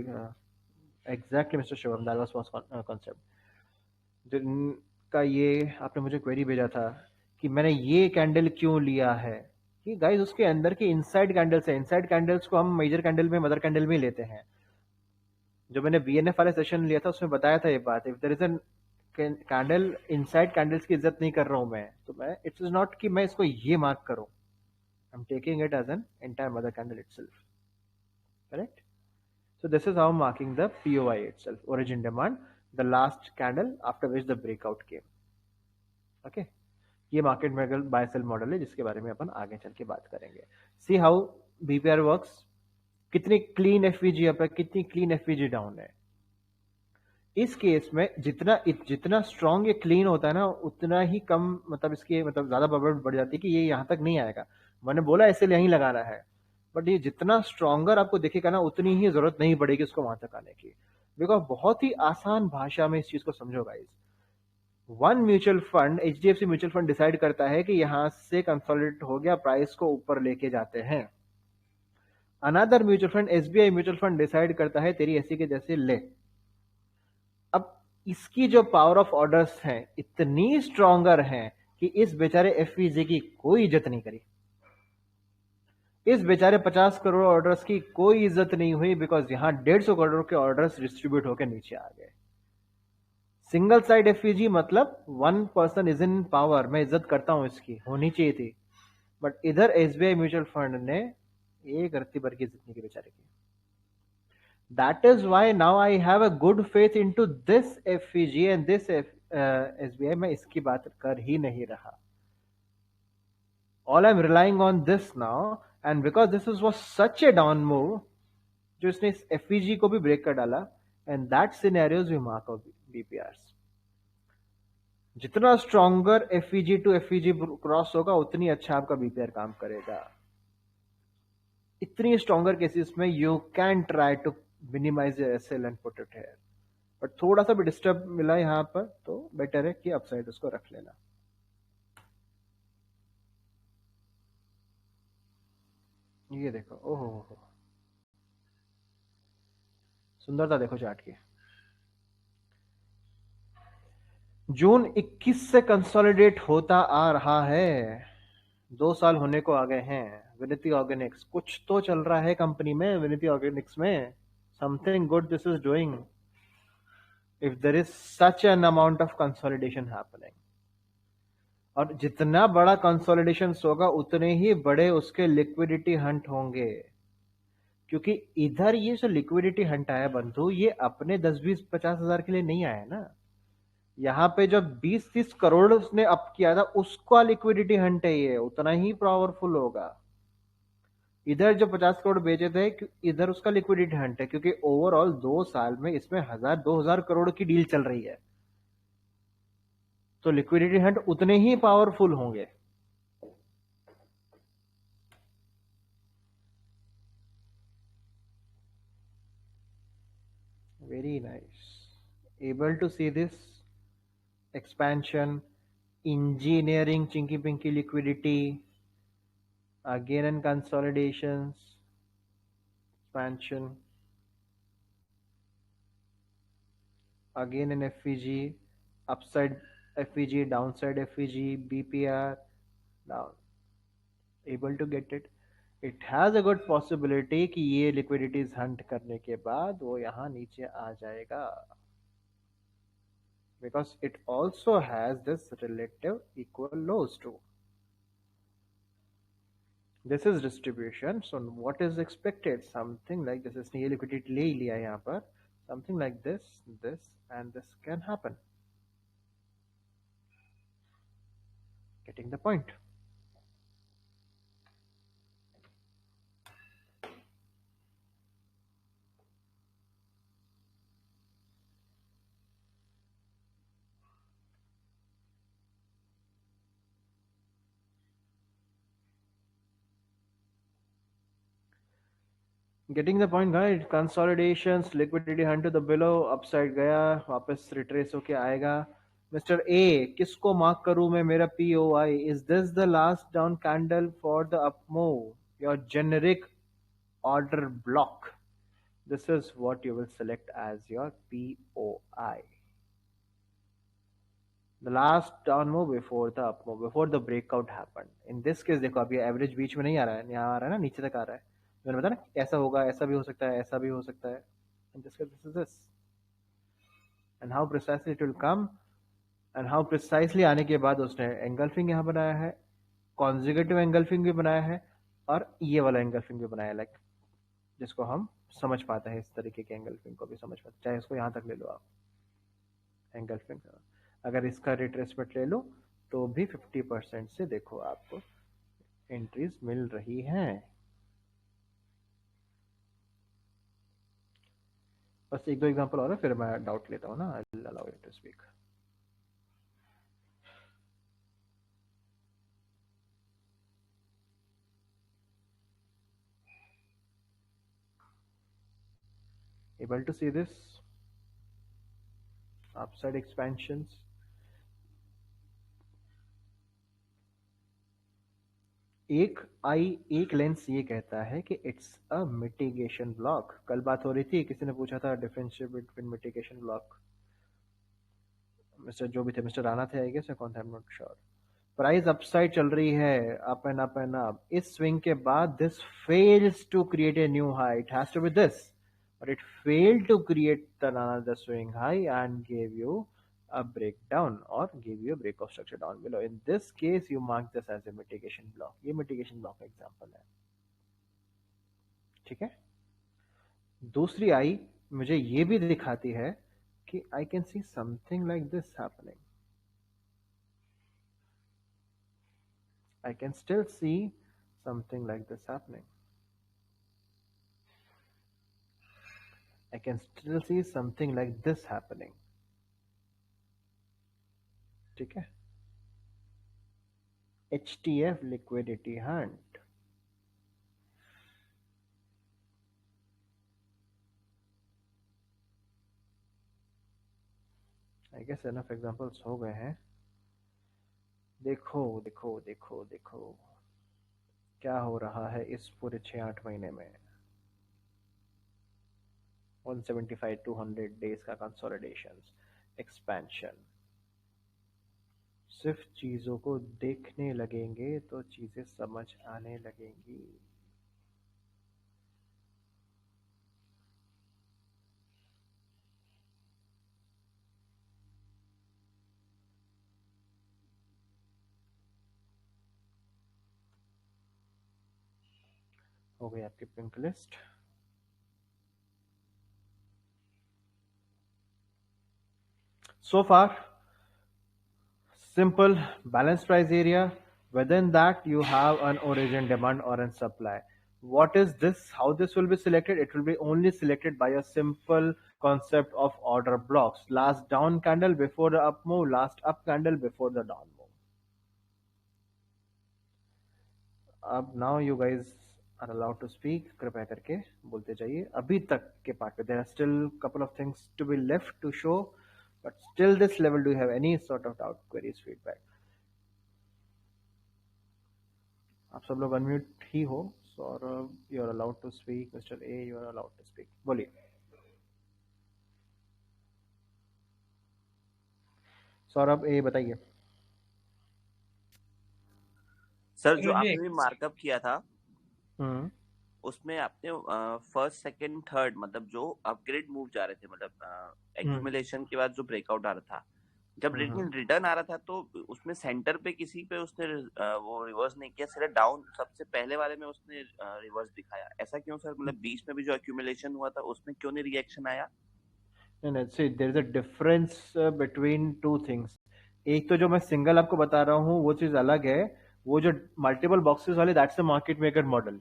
exactly mister Shivam, that was concept जिनका ये आपने मुझे क्वेरी भेजा था कि मैंने ये कैंडल क्यों लिया है, कि गाइस उसके अंदर की इनसाइड कैंडल्स है, इनसाइड कैंडल्स को हम मेजर कैंडल में, मदर कैंडल में लेते हैं। जो मैंने बीएनएफ वाले सेशन लिया था उसमें बताया था ये बात, if there is an candle, inside candles की इज्जत नहीं कर रहा हूं मैं, तो मैं इट्स इज नॉट कि मैं इसको ये मार्क करूं, I am taking it as an entire mother candle itself, correct? So this is how I'm marking the POI itself, origin demand, the last candle after which the breakout came. Okay, ये market maker buy sell model है जिसके बारे में अपन आगे चल के बात करेंगे। सी हाउ बीपीआर वर्क्स, कितनी क्लीन एफवीजी अप है, कितनी क्लीन एफवीजी डाउन है। इस केस में जितना स्ट्रॉन्ग ये क्लीन होता है ना, उतना ही कम मतलब इसकी मतलब ज्यादा प्रोबेबिलिटी बढ़ जाती है कि ये यहाँ तक नहीं आएगा। मैंने बोला ऐसे यहीं लगाना है, बट ये जितना स्ट्रॉन्गर आपको दिखेगा ना, उतनी ही जरूरत नहीं पड़ेगी उसको वहां तक आने की, बिकॉज बहुत ही आसान भाषा में इस चीज को समझो guys. One mutual fund, HDFC mutual fund decide करता है कि यहां से कंसोलिडेट हो गया, प्राइस को ऊपर लेके जाते हैं। Another mutual fund, SBI mutual fund decide करता है तेरी ऐसी के जैसे ले। अब इसकी जो पावर ऑफ ऑर्डर्स हैं इतनी स्ट्रॉन्गर हैं कि इस बेचारे एफवीजी की कोई इज्जत नहीं करी, इस बेचारे 50 करोड़ ऑर्डर्स की कोई इज्जत नहीं हुई, बिकॉज यहां 150 करोड़ के ऑर्डर्स डिस्ट्रीब्यूट होकर नीचे आ गए। सिंगल साइड एफवीजी मतलब one person is in power, मैं इज्जत करता हूं, इसकी होनी चाहिए थी, बट इधर एसबीआई म्यूचुअल फंड ने एक रत्ती भर की इज्जत नहीं की बेचारे की। That is why now I have a good faith into this FVG and this SBI, मैं इसकी बात कर ही नहीं रहा। All I am relying on this now, and because this was such a down move जो इसने इस एफवीजी को भी ब्रेक कर डाला, and that scenarios we mark of BPRs. जितना stronger FVG to FVG cross होगा उतनी अच्छा आपका बीपीआर काम करेगा। इतनी स्ट्रॉन्गर केसेस में you can try to minimise SL and put it here, but थोड़ा सा भी डिस्टर्ब मिला यहां पर तो बेटर है कि अपसाइड उसको रख लेना। ये देखो, ओहो सुंदरता देखो चार्ट की। जून 21 से कंसोलिडेट होता आ रहा है, 2 साल होने को आ गए हैं। विनिति ऑर्गेनिक्स, कुछ तो चल रहा है कंपनी में, विनिति ऑर्गेनिक्स में something good this is doing if there is such an amount of consolidation happening. और जितना बड़ा कंसोलिडेशन होगा उतने ही बड़े उसके लिक्विडिटी हंट होंगे, क्योंकि इधर ये जो लिक्विडिटी हंट आया बंधु, ये अपने 10 20 50 हजार के लिए नहीं आया ना, यहाँ पे जो 20-30 करोड़ उसने अप किया था उसका लिक्विडिटी हंट है, ये उतना ही पावरफुल होगा। इधर जो 50 करोड़ बेचे थे इधर उसका लिक्विडिटी हंट है, क्योंकि ओवरऑल 2 साल में इसमें 1000-2000 करोड़ की डील चल रही है, तो लिक्विडिटी हंट उतने ही पावरफुल होंगे। Very nice, able to see this expansion, engineering chinky pinky liquidity, again and consolidations, expansion, again in FVG, upside FVG, downside FVG, BPR, down, able to get it. It has a good possibility कि ये liquidities hunt करने के बाद वो यहाँ नीचे आ जाएगा, because it also has this relative equal lows too. This is distribution, so what is expected? Something like this. इसने ये liquidity ले लिया यहाँ पर, something like this, this and this can happen. Getting the point? Getting the point, guys. Consolidations, liquidity hunt to the below, upside गया, वापस retrace होके आएगा. Mr. A, किसको mark करूँ मैं मेरा POI? Is this the last down candle for the up move? Your generic order block. This is what you will select as your POI. The last down move before the up move, before the breakout happened. In this case देखो अब ये average बीच में नहीं आ रहा है, यहाँ आ रहा है ना, नीचे तक आ रहा है. मैंने बताया ना ऐसा होगा, ऐसा भी हो सकता है, ऐसा भी हो सकता है. In this case this is this. And how precisely it will come, and how precisely आने के बाद उसने engulfing यहाँ बनाया है, consecutive engulfing भी बनाया है, और ये वाला engulfing भी बनाया है, like जिसको हम समझ पाते हैं, इस तरीके के engulfing को भी समझ पाते हैं, चाहे इसको यहाँ तक ले लो आप engulfing. अगर इसका रिट्रेसमेंट ले लो तो भी 50% से देखो आपको एंट्रीज मिल रही हैं. बस एक दो एग्जांपल और है, फिर मैं डाउट लेता हूँ ना. I will allow you to speak. Able to see this upside expansions. एक लेंस ये कहता है कि इट्स अ मिटिगेशन ब्लॉक. कल बात हो रही थी, किसी ने पूछा था differentiate between mitigation block. Mister जो भी थे, मिस्टर राणा थे आई गेस, कौन था, I am not sure. Price upside चल रही है, up and up and up. इस स्विंग के बाद this fails to create a new high. It has to be this, but it failed to create another swing high and gave you a breakdown or gave you a break of structure down below. In this case you mark this as a mitigation block. ये mitigation block का example है, ठीक है. दूसरी आई मुझे ये भी दिखाती है कि I can see something like this happening. I can still see something like this happening. I can still see something like this happening. ठीक है. HTF liquidity hunt. I guess enough examples हो गए हैं. देखो देखो देखो देखो क्या हो रहा है इस पूरे 6-8 महीने में. 175 200 डेज का कंसोलिडेशन, एक्सपेंशन. सिर्फ चीजों को देखने लगेंगे तो चीजें समझ आने लगेंगी. हो गई आपकी pink list. So far Simple balanced price area. Within that, you have an origin, demand, or an supply. What is this? How this will be selected? It will be only selected by a simple concept of order blocks. Last down candle before the up move, last up candle before the down move. अब now you guys are allowed to speak. कृपया करके बोलते जाइए. अभी तक के part पे there are still couple of things to be left to show, but still this level, do you have any sort of doubt, queries, feedback? आप सब लोग अनम्यूट ही हो. Saurabh, you are allowed to speak. Mister A, you are allowed to speak. बोलिए. सौरभ ए बताइए. Sir जो आपने भी मार्कअप किया था हम्म उसमें आपने फर्स्ट सेकंड थर्ड मतलब जो अपग्रेड मूव जा रहे थे मतलब एक्यूमुलेशन के बाद जो ब्रेकआउट आ रहा था जब रिटर्न आ रहा था तो उसमें सेंटर पे किसी पे उसने वो रिवर्स नहीं किया, सिर्फ डाउन सबसे पहले वाले में उसने रिवर्स दिखाया. ऐसा क्यों सर? मतलब बीच में भी जो एक्यूमुलेशन हुआ था उसमें क्यों नहीं रिएक्शन आया? नहीं, see there is a difference between two things. एक तो जो मैं सिंगल आपको बता रहा हूँ वो चीज अलग है. वो जो मल्टीपल बॉक्सेस वाले, that's a market maker model.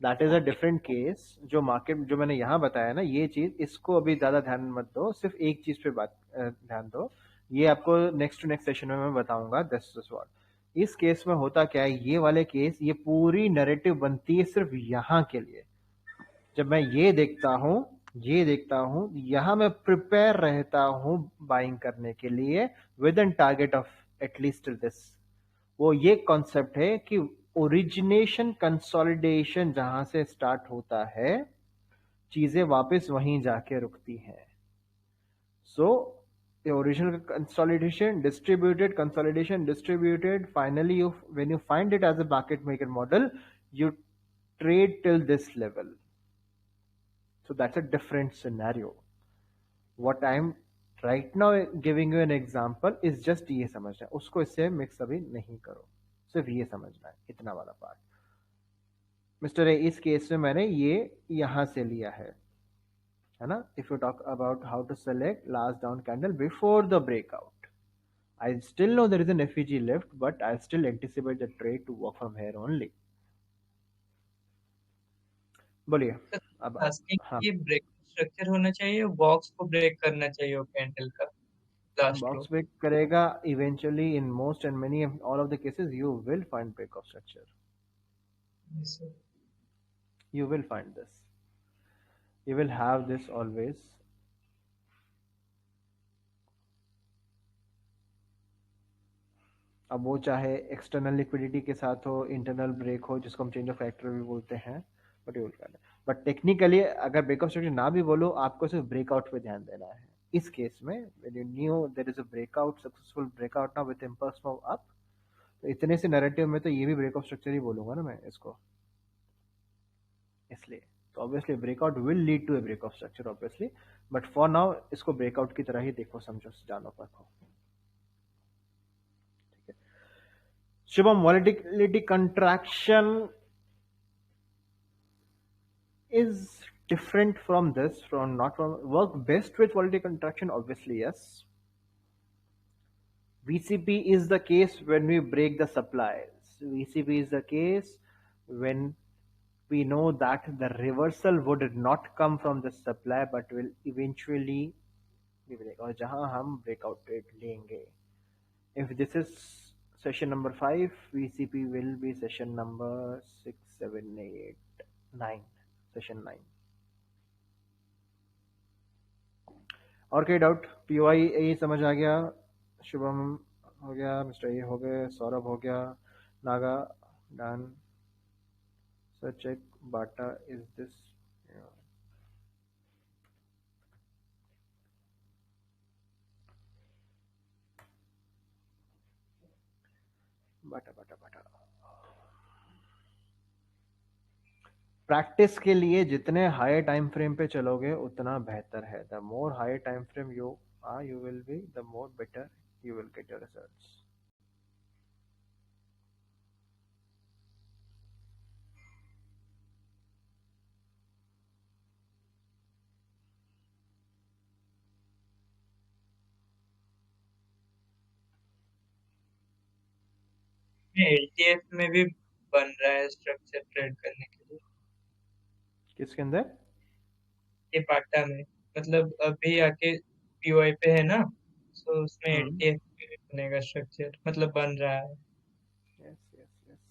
That is a different case. जो मार्केट जो मैंने यहाँ बताया ना, ये चीज, इसको अभी ज्यादा ध्यान मत दो. सिर्फ एक चीज पे बात ध्यान दो. ये आपको नेक्स्ट टू नेक्स्ट सेशन में मैं बताऊंगा. This is what. इस केस में होता क्या है, ये वाले केस, ये पूरी नैरेटिव बनती है सिर्फ यहाँ के लिए. जब मैं ये देखता हूँ यहाँ मैं प्रिपेयर रहता हूँ बाइंग करने के लिए with an target of at least this. वो ये कॉन्सेप्ट है कि ओरिजिनेशन कंसोलिडेशन जहां से स्टार्ट होता है, चीजें वापस वहीं जाके रुकती हैं. सो original consolidation, distributed, consolidation, distributed, finally you, when you find it as a market maker model, you trade till this level. So that's a different scenario. What I'm right now giving you an example is just ये समझना है. उसको इससे mix अभी नहीं करो. सिर्फ ये समझना है, इतना वाला पार्ट. मिस्टर ए, इस केस में मैंने ये यहां से लिया है ना. If you talk about how to select last down candle before the breakout, I still know there is an FVG left, but I still anticipate the trade to work from here only. बोलिए. अब हाँ, ये break structure होना चाहिए, box को break करना चाहिए candle का लास्ट लो. बॉक्स ब्रेक करेगा eventually. In most and many all of the cases you will find break of structure. You will find this. You will have this always. अब वो चाहे external liquidity के साथ हो, internal break हो, जिसको हम चेंज ऑफ फैक्टर भी बोलते हैं, बट टेक्निकली अगर ब्रेक ऑफ स्ट्रक्चर ना भी बोलो, आपको सिर्फ ब्रेकआउट पे ध्यान देना है. इस केस में when you knew there is a breakout, successful breakout now with impulse move up, तो इतने से नैरेटिव में तो ये भी ब्रेक ऑफ स्ट्रक्चर ही बोलूंगा ना मैं इसको. इसलिए तो obviously breakout will lead to a break of structure obviously, but for now इसको ब्रेकआउट की तरह ही देखो, समझो, जानो, परखो. ठीक है. Shubham, volatility contraction is different from this, from not from work best with volatility contraction, obviously yes. VCP is the case when we break the supplies. VCP is the case when we know that the reversal would not come from the supply but will eventually be break, और जहां हम breakout trade लेंगे. If this is session number 5, VCP will be session number 6, 7, 8, 9, session 9. और कोई doubt? POI यही समझ आ गया? शुभम हो गया, मिस्टर ए हो गए, सौरभ हो गया, Naga done. So check Bata, is this Bata. Practice के लिए जितने हायर टाइम फ्रेम पे चलोगे उतना बेहतर है. The more higher time frame you will be, the more better you will get your results. LTF में भी बन रहा है स्ट्रक्चर ट्रेड करने के लिए, किसके अंदर? ये पाटा में। मतलब अभी आके पीओआई पे है ना, तो उसमें हम्म। एलटीएफ में भी बनेगा स्ट्रक्चर, मतलब बन रहा है। Yes yes yes.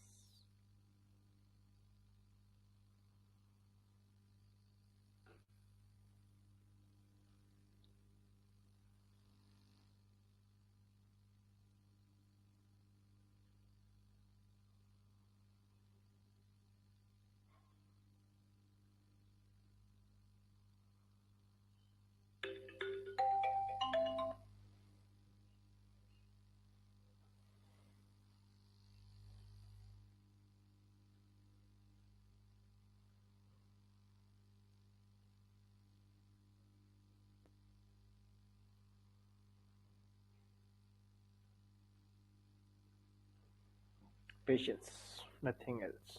Patience, nothing else.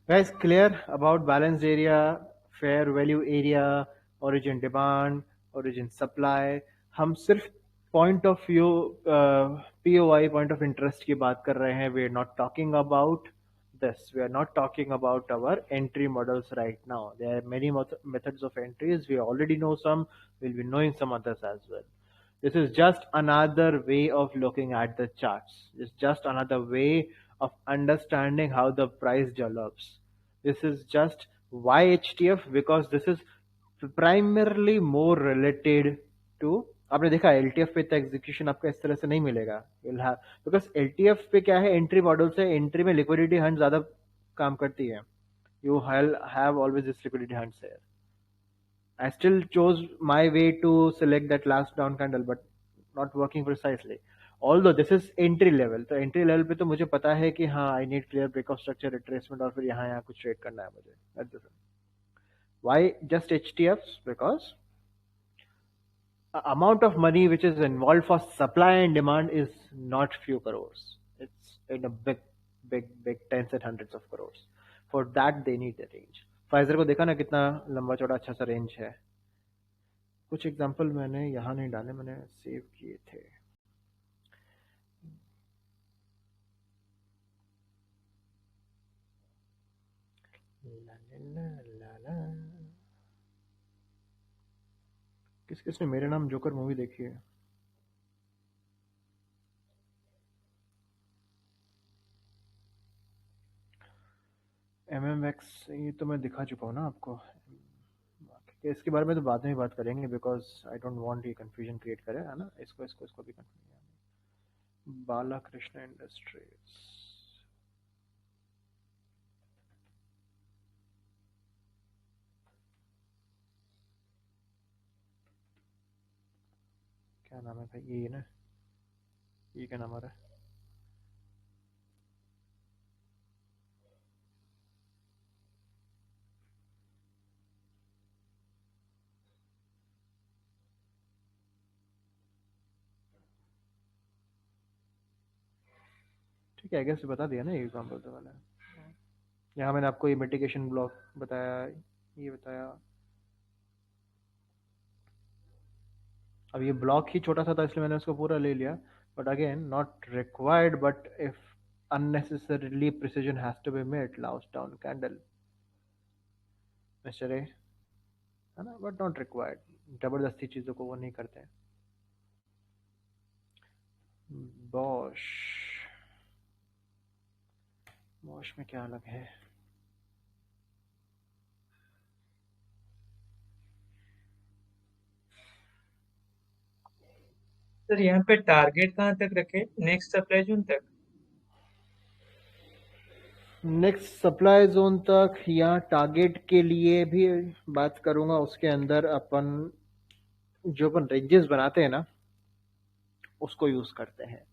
Guys, clear about balanced area, fair value area, origin demand, origin supply. हम सिर्फ point of view POI point of interest की बात कर रहे हैं. We are not talking about this. We are not talking about our entry models right now. There are many methods of entries. We already know some. We'll be knowing some others as well. This is just another way of looking at the charts. It's just another way of understanding how the price develops. This is just why HTF, because this is primarily more related to. आपने देखा LTF पे इतना execution आपको इस तरह से नहीं मिलेगा. बिकॉज एलटीएफ पे क्या है, एंट्री मॉडल से एंट्री में लिक्विडिटी हंट ज्यादा काम करती है. You have always this liquidity hunts here. I still chose my way to select that last down candle, but not working precisely. Although this is entry level, तो entry level पे तो मुझे पता है कि हाँ I need clear breakout structure retracement और फिर यहाँ कुछ trade करना है मुझे. That's the thing. Why just HTFs? Because amount of money which is involved for supply and demand is not few crores. It's in a big tens and hundreds of crores. For that they need a range. Pfizer को देखा ना कितना लंबा चौड़ा अच्छा सा range है. कुछ एग्जांपल मैंने यहाँ नहीं डाले, मैंने सेव किए थे. किस किसने मेरे नाम जोकर मूवी देखी है? MMX ये तो मैं दिखा चुका हूँ ना आपको. इसके बारे में तो बाद में ही बात करेंगे, बिकॉज आई डोंट वांट ये कंफ्यूजन क्रिएट करे, है ना. इसको भी कंफ्यूजन. बालाकृष्ण इंडस्ट्रीज. क्या नाम है भाई? ये ना, ये क्या नाम आ रहा है? ठीक है, आई गेस बता दिया ना ये काम बोलते वाला है. यहाँ मैंने आपको ये मिटिगेशन ब्लॉक बताया, ये बताया. अब ये ब्लॉक ही छोटा सा था इसलिए मैंने उसको पूरा ले लिया. But again not required, but if unnecessarily precision has to be made. Last down candle, mister A, है ना, बट नॉट रिक्वायर्ड. जबरदस्ती चीजों को वो नहीं करते हैं. बॉश, बॉश में क्या अलग है? सर यहाँ पे टारगेट कहाँ तक रखे? नेक्स्ट सप्लाई जोन तक? नेक्स्ट सप्लाई जोन तक, या टारगेट के लिए भी बात करूंगा. उसके अंदर अपन जो अपन रेंजेस बनाते हैं ना, उसको यूज करते हैं.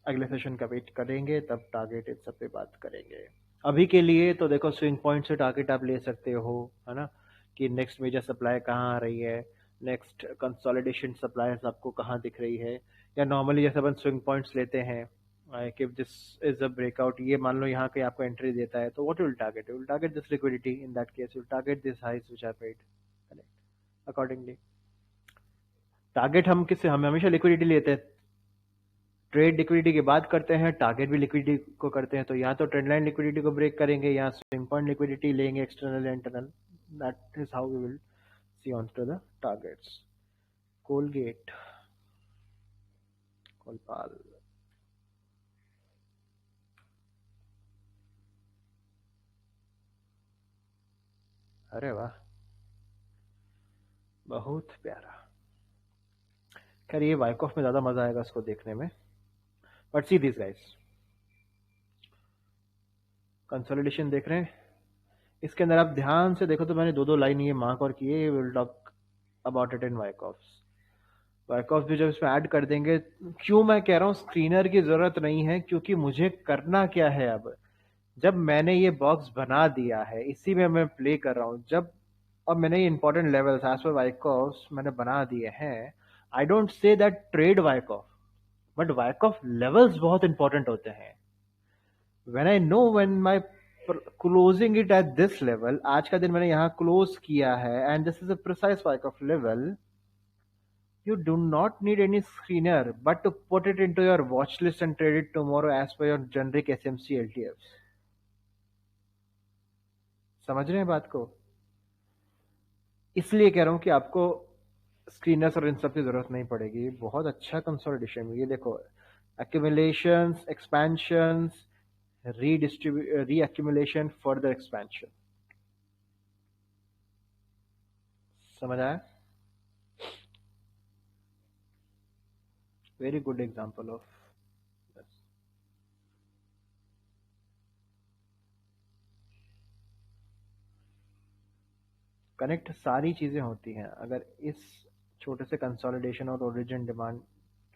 अगले सेशन का वेट करेंगे, तब टारगेट इन सब पे बात करेंगे. अभी के लिए तो देखो, स्विंग पॉइंट से टारगेट आप ले सकते हो, है ना, कि नेक्स्ट मेजर सप्लाई कहाँ आ रही है, नेक्स्ट कंसोलिडेशन सप्लाईज आपको कहाँ दिख रही है, या नॉर्मली जैसे अपन स्विंग पॉइंट्स लेते हैं like if this is a breakout, ये मान लो यहाँ पे आपको एंट्री देता है, तो what will target, you will target this liquidity, in that case you will target this highs which are paid, correct, accordingly. Target हम किससे, हम हमेशा लिक्विडिटी लेते हैं, ट्रेड लिक्विडिटी की बात करते हैं, टारगेट भी लिक्विडिटी को करते हैं। तो यहाँ तो ट्रेंड लाइन लिक्विडिटी को ब्रेक करेंगे, यहाँ स्विंग पॉइंट लिक्विडिटी लेंगे, external internal, that is how we will see on to the targets. Colgate, कोलपाल, अरे वाह, बहुत प्यारा। खैर ये वाइकॉफ में ज्यादा मजा आएगा इसको देखने में, but see this guys, consolidation देख रहे हैं, इसके अंदर आप ध्यान से देखो तो मैंने दो दो लाइन ये मार्क और किए, will talk about it in Wyckoffs. Wyckoffs भी जब इसमें ऐड कर देंगे, क्यों मैं कह रहा हूँ स्क्रीनर की जरूरत नहीं है, क्योंकि मुझे करना क्या है अब, जब मैंने ये बॉक्स बना दिया है, इसी में मैं प्ले कर रहा हूँ, जब अब मैंने ये इंपॉर्टेंट लेवल्स एज पर वाइकॉफ्स मैंने बना दिए हैं, I don't say that trade Wyckoff, but Wyckoff levels बहुत इंपॉर्टेंट होते हैं। When I know when my closing it at this level, आज का दिन मैंने यहाँ क्लोज किया है and this is a precise Wyckoff level, you do not need any screener but to put it into your watch list and trade it tomorrow as per your generic SMC LTFs। समझ रहे हैं बात को? इसलिए कह रहा हूं कि आपको स्क्रीनर्स और इन सब की जरूरत नहीं पड़ेगी, बहुत अच्छा कंसोलिडेशन। ये देखो, accumulations, expansions, reaccumulation, further expansion, समझ आया? Very good example of this। Connect सारी चीजें होती हैं। अगर इस छोटे से कंसोलिडेशन और ओरिजिन डिमांड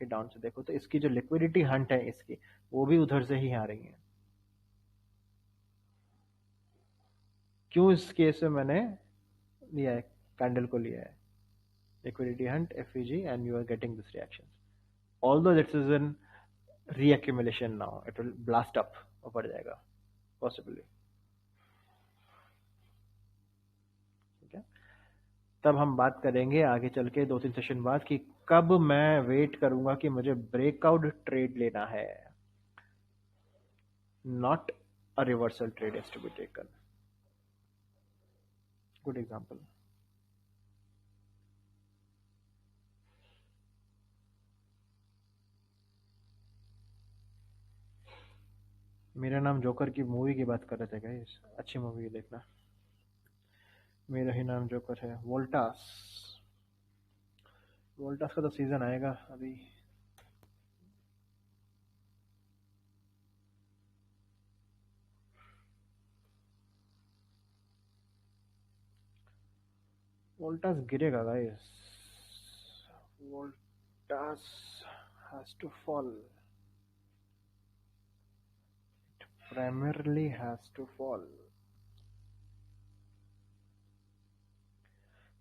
के डाउन से देखो, तो इसकी जो लिक्विडिटी हंट है इसकी, वो भी उधर से ही आ रही है। क्यों इस केस में मैंने लिया है, कैंडल को लिया है, liquidity hunt, FEG, and you are getting this reaction. Although this is in reaccumulation, now it will blast up, ऊपर जाएगा पॉसिबली, ठीक है। तब हम बात करेंगे आगे चल के 2-3 सेशन बाद कि कब मैं वेट करूंगा कि मुझे ब्रेकआउट ट्रेड लेना है, not a reversal trade has to be taken. Good example. मेरा नाम जोकर की मूवी की बात कर रहे थे गाइस, अच्छी मूवी देखना। मेरा ही नाम जोकर है। वोल्टास, वोल्टास का तो सीजन आएगा अभी। वोल्टास गिरेगा guys, Voltas has to fall, it primarily has to fall.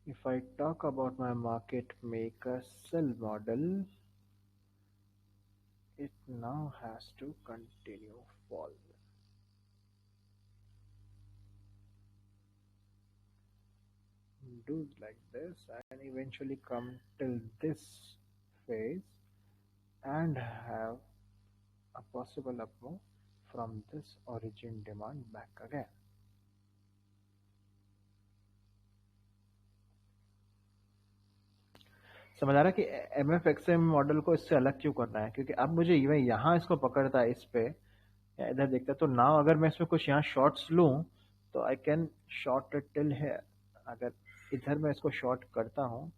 If I talk about my market maker sell model, it now has to continue fall. Do like this and eventually come till this phase and have a possible up move from this origin demand back again. समझ आ रहा है कि MFXM model को इससे अलग क्यों करना है, क्योंकि अब मुझे मैं यहाँ इसको पकड़ता है इस पे या इधर देखता, तो नाउ अगर मैं इसमें कुछ यहाँ शॉर्ट्स लूं तो I can short it till है। अगर इधर मैं इसको शॉर्ट करता हूँ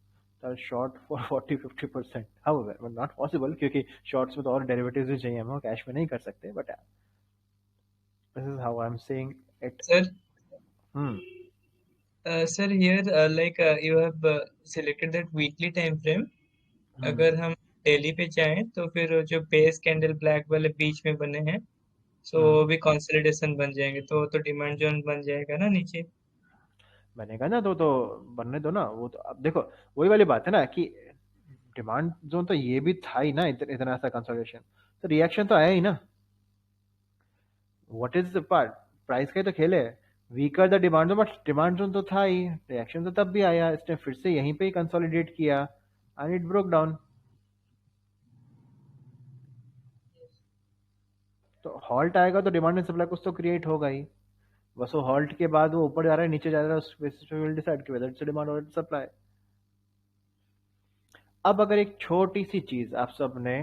तो short for 40-50%, however not possible, क्योंकि शॉर्ट्स में तो और डेरिवेटिव्स भी चाहिए, हम कैश में नहीं कर सकते, but this is how I am saying it. Sir, here you have selected that weekly time frame। अगर हम डेली पे जाएं तो फिर जो बेस कैंडल ब्लैक वाले बीच में बने हैं, सो वो भी कंसोलिडेशन बन जाएंगे, तो डिमांड जोन बन जाएगा ना नीचे। बनेगा ना, तो बनने दो ना। वो तो अब देखो वही वाली बात है ना कि डिमांड जोन तो ये भी था ही ना, इतना सा कंसोलिडेशन, तो रिएक्शन तो आया ही ना. What is the part, price का ही तो खेल है. Weaker the demand zone, but demand zone तो था ही, रिएक्शन तो तब भी आया. इसने फिर से यहीं पे ही कंसोलिडेट किया एंड इट ब्रोक डाउन. तो हॉल्ट आएगा तो डिमांड एंड सप्लाई कुछ तो क्रिएट होगा ही. बस वो हॉल्ट के बाद वो ऊपर जा रहा है नीचे जा रहा है, उस बेसिस पे विल डिसाइड कि वेदर इट्स डिमांड और सप्लाई. अब अगर एक छोटी सी चीज आप सब ने,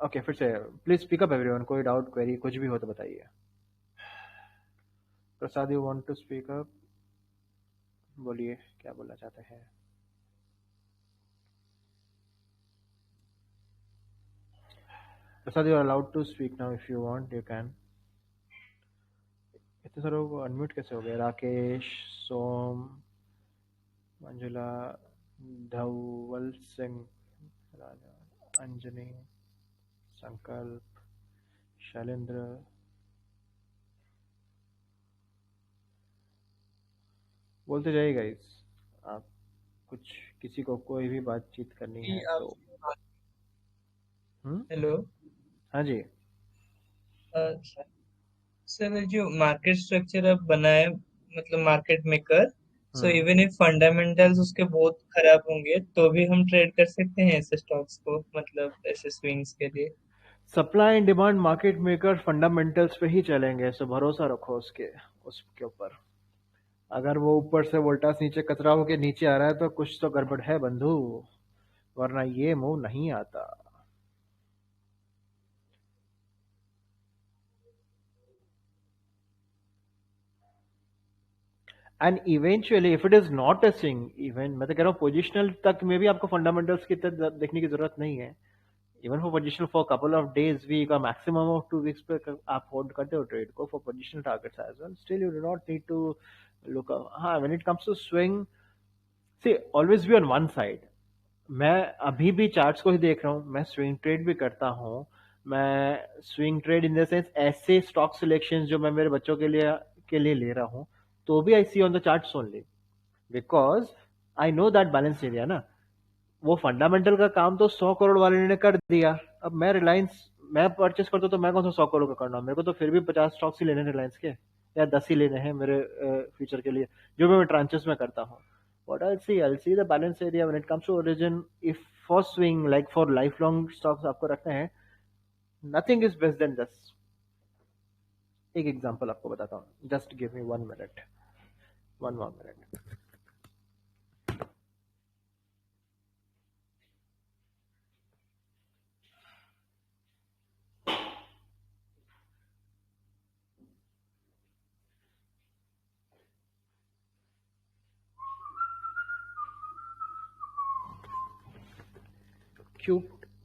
ओके फिर से प्लीज स्पीक अप एवरीवन, कोई डाउट क्वेरी कुछ भी हो तो बताइए. Prasad you want to speak up, बोलिए क्या बोलना चाहते हैं. Prasad you are allowed to speak now, if you want you can. इतने सारे लोग अनम्यूट कैसे हो गए. राकेश, सोम, मंजुला, धवल सिंह, राजा, अंजनी, संकल्प, शैलेंद्र. बोलते जाइए गाइस, आप कुछ किसी को कोई भी बातचीत करनी है तो. हेलो हाँ जी. सर, जो मार्केट स्ट्रक्चर अब बना है, मतलब market maker, so even if fundamentals उसके बहुत खराब होंगे तो भी हम ट्रेड कर सकते हैं ऐसे स्टॉक्स को, मतलब ऐसे स्विंग्स के लिए. Supply and demand market maker fundamentals पे ही चलेंगे, सो भरोसा रखो उसके ऊपर. अगर वो ऊपर से वोल्टास नीचे कचरा होके नीचे आ रहा है तो कुछ तो गड़बड़ है बंधु, वरना ये मूव नहीं आता. And eventually if it is not a swing, even मैं तो कह रहा हूँ पोजिशनल तक में भी आपको फंडामेंटल्स की तरह देखने की जरूरत नहीं है. Even for positional for couple of days, week और मैक्सिमम ऑफ 2 वीक्स पे आप होल्ड करते हो ट्रेड को for positional targets as well, still you do not need to look. हाँ, when it comes to swing, see always be on one side. मैं अभी भी चार्ट्स को ही देख रहा हूँ, मैं स्विंग ट्रेड भी करता हूँ. मैं swing trade in the sense ऐसे स्टॉक सिलेक्शंस जो मैं मेरे बच्चों के लिए ले रहा हूँ, तो भी I see on the charts only, because I know that balance area ना. वो फंडामेंटल का काम तो 100 करोड़ वाले ने कर दिया. अब मैं रिलायंस मैं परचेस करता हूँ तो मैं कौन सा 100 करोड़ का करना, मेरे को तो फिर भी 50 स्टॉक्स ही लेने रिलायंस के, या 10 ही लेने हैं मेरे फ्यूचर के लिए, जो भी मैं ट्रांचेस में करता हूँ. what I'll see the balance area when it comes to origin. If for swing, like for lifelong stocks आपको रखना है, nothing is best than this. एक एग्जांपल आपको बताता हूँ, just give me 1 minute, 1 more minute.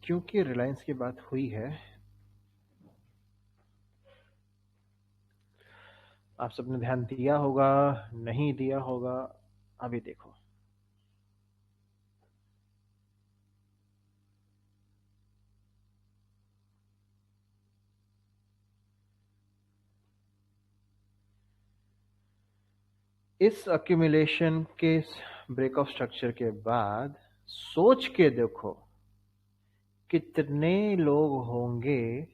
क्योंकि रिलायंस की बात हुई है, आप सबने ध्यान दिया होगा, नहीं दिया होगा, अभी देखो. इस अक्यूमुलेशन के ब्रेक ऑफ स्ट्रक्चर के बाद सोच के देखो कितने लोग होंगे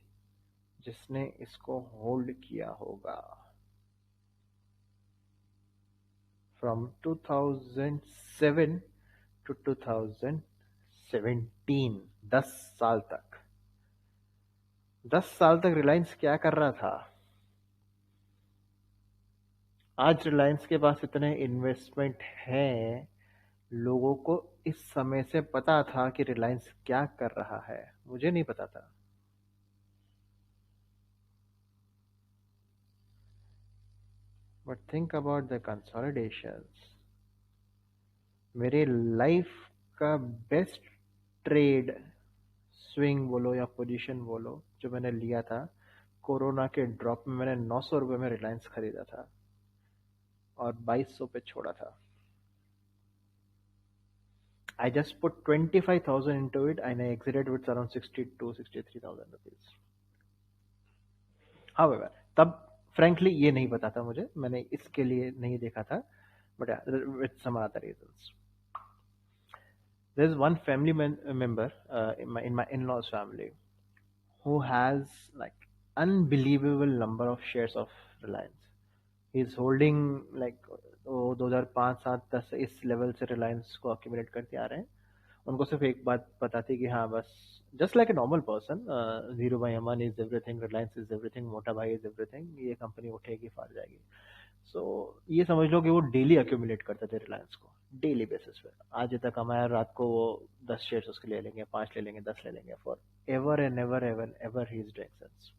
जिसने इसको होल्ड किया होगा. फ्रॉम 2007 टू 2017, 10 साल तक. 10 साल तक रिलायंस क्या कर रहा था. आज रिलायंस के पास इतने इन्वेस्टमेंट हैं, लोगों को इस समय से पता था कि रिलायंस क्या कर रहा है, मुझे नहीं पता था. But think about the consolidations. मेरे लाइफ का बेस्ट ट्रेड, स्विंग बोलो या पोजीशन बोलो, जो मैंने लिया था कोरोना के ड्रॉप में, मैंने 900 रुपये में रिलायंस खरीदा था और 2200 पे छोड़ा था. I just put 25,000 into it and I exited with around 63,000 rupees. However, तब frankly ये नहीं पता था मुझे, मैंने इसके लिए नहीं देखा था, but with some other reasons. There's one family member in my in-laws family who has like unbelievable number of shares of Reliance. He's holding like वो 2005 7 10 इस लेवल से रिलायंस को अक्यूमुलेट करते आ रहे हैं. उनको सिर्फ एक बात पता थी कि हाँ बस just like a normal person, Dhiru bhai Aman is everything, Reliance is everything, मोटा भाई इज एवरीथिंग, ये कंपनी उठेगी फाड़ जाएगी. सो ये समझ लो कि वो डेली अक्यूमुलेट करते थे रिलायंस को, डेली बेसिस पे. आज इतना कमाया, रात को वो 10 शेयर्स उसके ले लेंगे, 5 ले लेंगे, 10 ले लेंगे, for ever and ever ever ever he is doing such.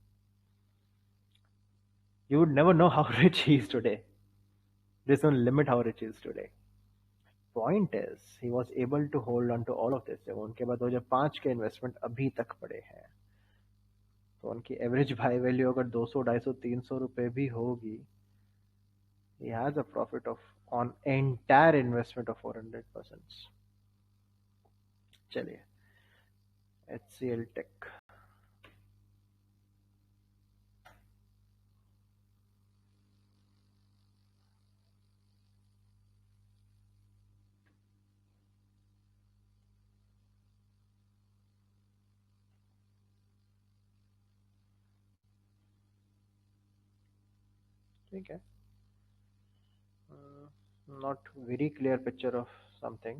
You would never know how rich he is today. There's no limit how rich he is today. Point is, he was able to hold on to all of this. जब उनके बाद 2005 के investment अभी तक पड़े हैं, तो उनकी एवरेज बाय वैल्यू अगर 200 250 300 रुपए भी होगी, he has a profit of on entire investment of 400%. चलिए, HCL Tech. ठीक है, not very clear picture of something.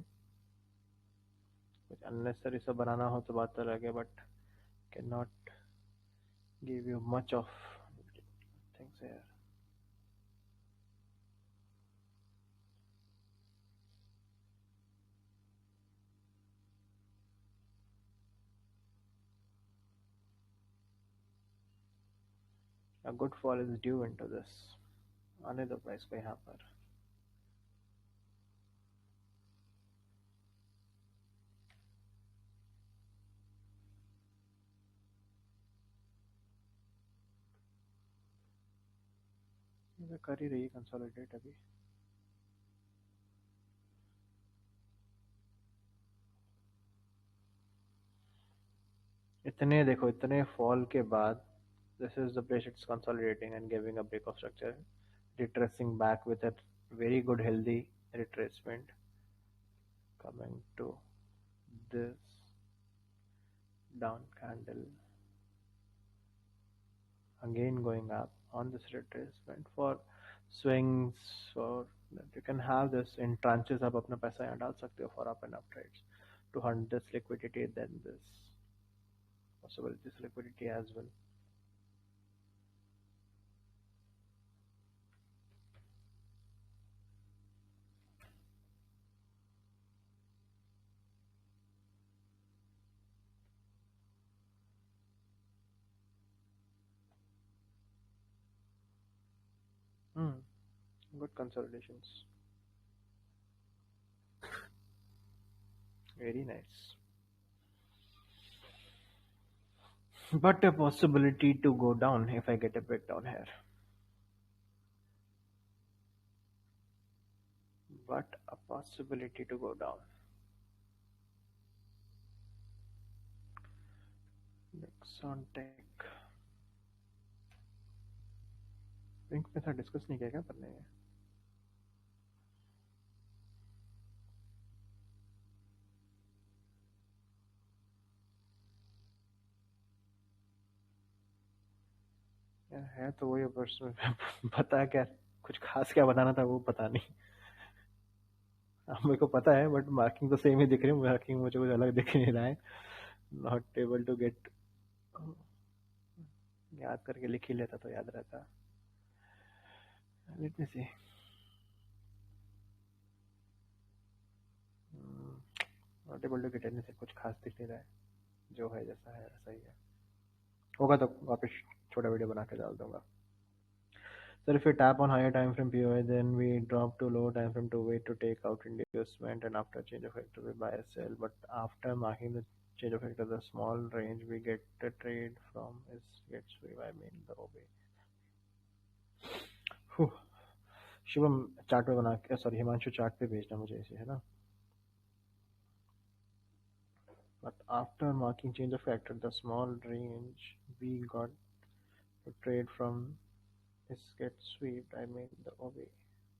कुछ unnecessary सा बनाना हो तो बात अलग है, but cannot give you much of things here. A good fall is due into this. आने दो प्राइस को यहाँ पर. ये कर ही रही है कंसोलिडेट अभी. इतने देखो, इतने फॉल के बाद this is the place it's consolidating and giving a break of structure, retracing back with a very good healthy retracement, coming to this down candle, again going up on this retracement for swings. Or you can have this in tranches. आप अपना पैसा यहाँ डाल सकते हो for up and up trades to hunt this liquidity, then this possible this liquidity as well. Good consolidations. Very nice. But a possibility to go down if I get a breakdown here. But a possibility to go down. Nexon Tech. Link में था, discuss नहीं किया क्या पढ़ने में? यार है तो वही, पर्सनल पता है क्या कुछ खास क्या बताना था वो पता नहीं. मेरे को पता है बट मार्किंग तो सेम ही दिख रही है. मार्किंग मुझे कुछ अलग दिख नहीं रहा है. Not able to get. याद करके लिख ही लेता तो याद रहता. Let me see. Not able to get anything. कुछ खास दिख नहीं रहा है. जो है जैसा है वैसा ही है. होगा तो वापस छोटा वीडियो बना के डाल दूंगा. So if we tap on higher time frame POI, then we drop to lower time frame to wait to take out inducement, and after change of factor we buy or sell. But after marking the change of factor, the small range we get the trade from is gets free. I mean the OB. Shivam chart पे बना के, sorry Himanshu chart पे भेजना मुझे ऐसे, है ना. But after marking change of factor, the small range we got to trade from is get swept. I mean the OB.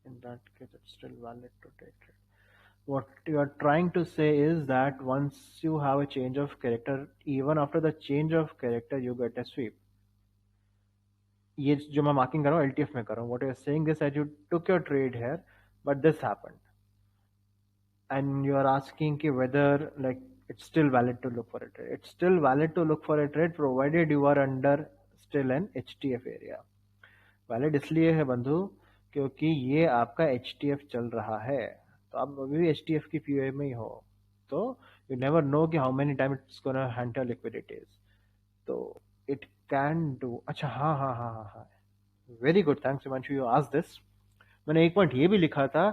In that case, it's still valid to take it. What you are trying to say is that once you have a change of character, even after the change of character, you get a sweep. ये जो मैं marking कर रहा हूँ LTF में कर रहा हूँ. What you are saying is that you took your trade here, but this happened, and you are asking कि whether like it's still valid to look for a trade. It's still valid to look for a trade provided you are under still an HTF area. Valid इसलिए है बंधु क्योंकि ये आपका HTF चल रहा है, तो आप अभी भी HTF की POA में ही हो, तो यू नेवर नो कि how many time it's gonna handle liquidities, तो इट कैन डू. अच्छा हाँ हाँ हाँ हाँ हाँ, very good, thanks Himanshu, you asked this. मैंने एक पॉइंट ये भी लिखा था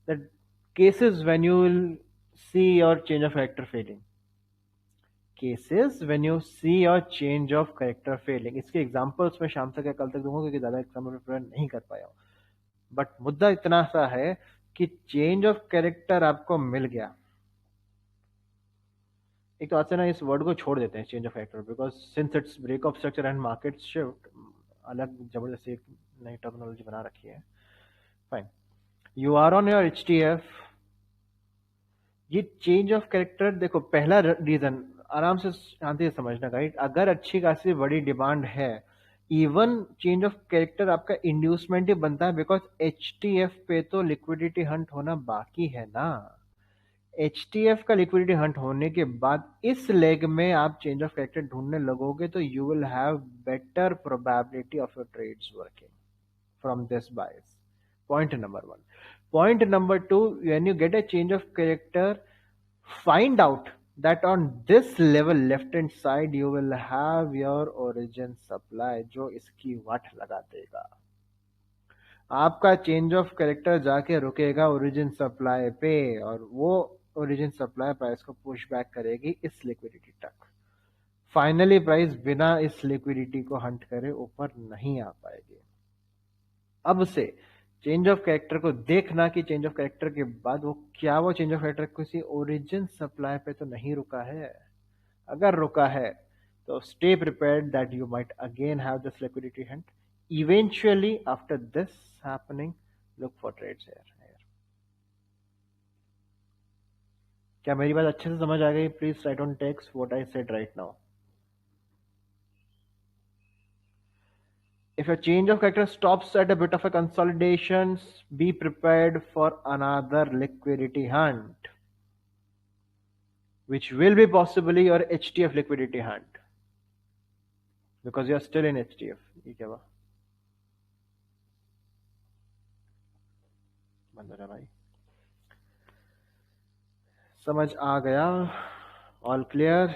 that cases when you will see your change of character failing, cases when you see your change of character failing. इसके एग्जांपल्स मैं शाम तक या कल तक दूंगा क्योंकि ज्यादा एग्जाम्पल प्रिपेयर नहीं कर पाया हूँ, बट मुद्दा इतना सा है कि चेंज ऑफ कैरेक्टर आपको मिल गया. एक तो आज से ना इस वर्ड को छोड़ देते हैं change of character, because since it's break of structure and market shift, अलग जबरदस्ती एक नई टर्मिनोलॉजी बना रखी है. Fine, you are on your HTF. ये चेंज ऑफ कैरेक्टर देखो, पहला रीजन आराम से शांति से समझना गाइड, अगर अच्छी खासी बड़ी डिमांड है, इवन चेंज ऑफ कैरेक्टर आपका इंड्यूसमेंट ही बनता है, बिकॉज HTF पे तो लिक्विडिटी हंट होना बाकी है ना. HTF का लिक्विडिटी हंट होने के बाद इस लेग में आप चेंज ऑफ कैरेक्टर ढूंढने लगोगे, तो you will have better probability of your trades working from this bias. Point number 1. Point number 2, when you get a change of character, find out that on this level left hand side you will have your origin supply जो इसकी वाट लगा देगा. आपका change of character जाके रुकेगा origin supply पे, और वो ओरिजिन सप्लाई प्राइस को पुश बैक करेगी इस लिक्विडिटी तक. फाइनली प्राइस बिना इस लिक्विडिटी को हंट करे ऊपर नहीं आ पाएगी. अब से चेंज ऑफ कैरेक्टर को देखना कि चेंज ऑफ कैरेक्टर के बाद वो चेंज ऑफ कैरेक्टर किसी ओरिजिन सप्लाई पे तो नहीं रुका है. अगर रुका है तो stay prepared that you might again have this liquidity hunt. Eventually after this happening, look for trades here. क्या मेरी बात अच्छे से समझ आ गई? Please write on text what I said right now. If your change of character stops at a bit of a consolidation, be prepared for another liquidity hunt, which will be possibly your HTF liquidity hunt, because you are still in HTF. ये क्या हुआ? बंद हो रहा भाई. समझ आ गया? All clear?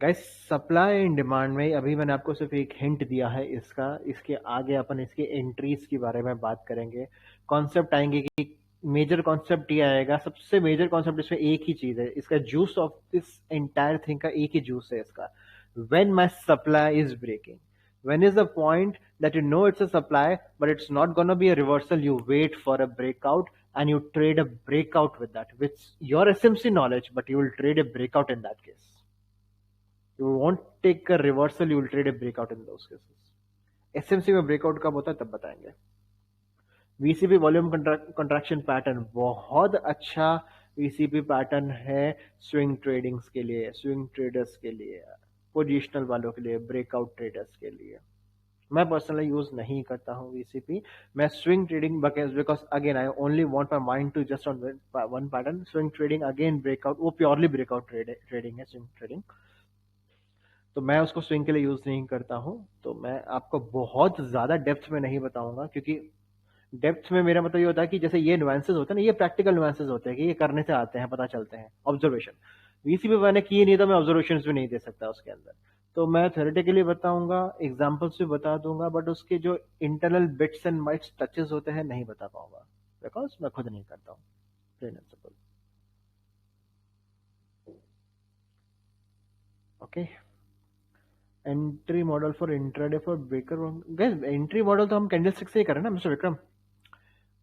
Guys, supply and demand में अभी मैंने आपको सिर्फ एक हिंट दिया है इसका. इसके आगे अपन इसके एंट्रीज के बारे में बात करेंगे. कॉन्सेप्ट आएंगे कि मेजर कॉन्सेप्ट ये आएगा. सबसे मेजर कॉन्सेप्ट इसमें एक ही चीज है, इसका juice of this entire thing का एक ही जूस है इसका. When my supply is breaking, when is the point that you know it's a supply but it's not going to be a reversal, you wait for a breakout and you trade a breakout with that, with your SMC knowledge, but you will trade a breakout in that case. You won't take a reversal, you will trade a breakout in those cases. SMC में breakout कब होता है तब बताएंगे. VCP volume contraction pattern बहुत अच्छा VCP pattern है swing tradings के लिए, स्विंग ट्रेडर्स के लिए, पोजिशनल वालों के लिए, ब्रेकआउट ट्रेडर्स के लिए. मैं पर्सनली यूज नहीं करता हूँ VCP. मैं swing trading because again I only want my mind to just on one pattern. Swing trading again breakout, वो प्योरली ब्रेकआउट ट्रेडिंग है स्विंग ट्रेडिंग, तो मैं उसको स्विंग के लिए यूज नहीं करता हूं. तो मैं आपको बहुत ज्यादा डेप्थ में नहीं बताऊंगा, क्योंकि डेप्थ में मेरा मतलब ये होता है कि जैसे ये नुआंसेस होते हैं ना, ये प्रैक्टिकल नुआंसेस होते हैं कि ये करने से आते हैं, पता चलते हैं, ऑब्जर्वेशन. VCP मैंने किए नहीं तो मैं ऑब्जर्वेशन भी नहीं दे सकता उसके अंदर. तो मैं थ्योरेटिकली बताऊंगा, एग्जाम्पल्स भी बता दूंगा, बट उसके जो internal bits and mites touches होते हैं नहीं बता पाऊंगा, बिकॉज मैं खुद नहीं करता हूँ. Plain and simple. Okay. Entry model for intraday for breaker. Guys, entry model तो हम कैंडलस्टिक से ही करें ना mister Vikram.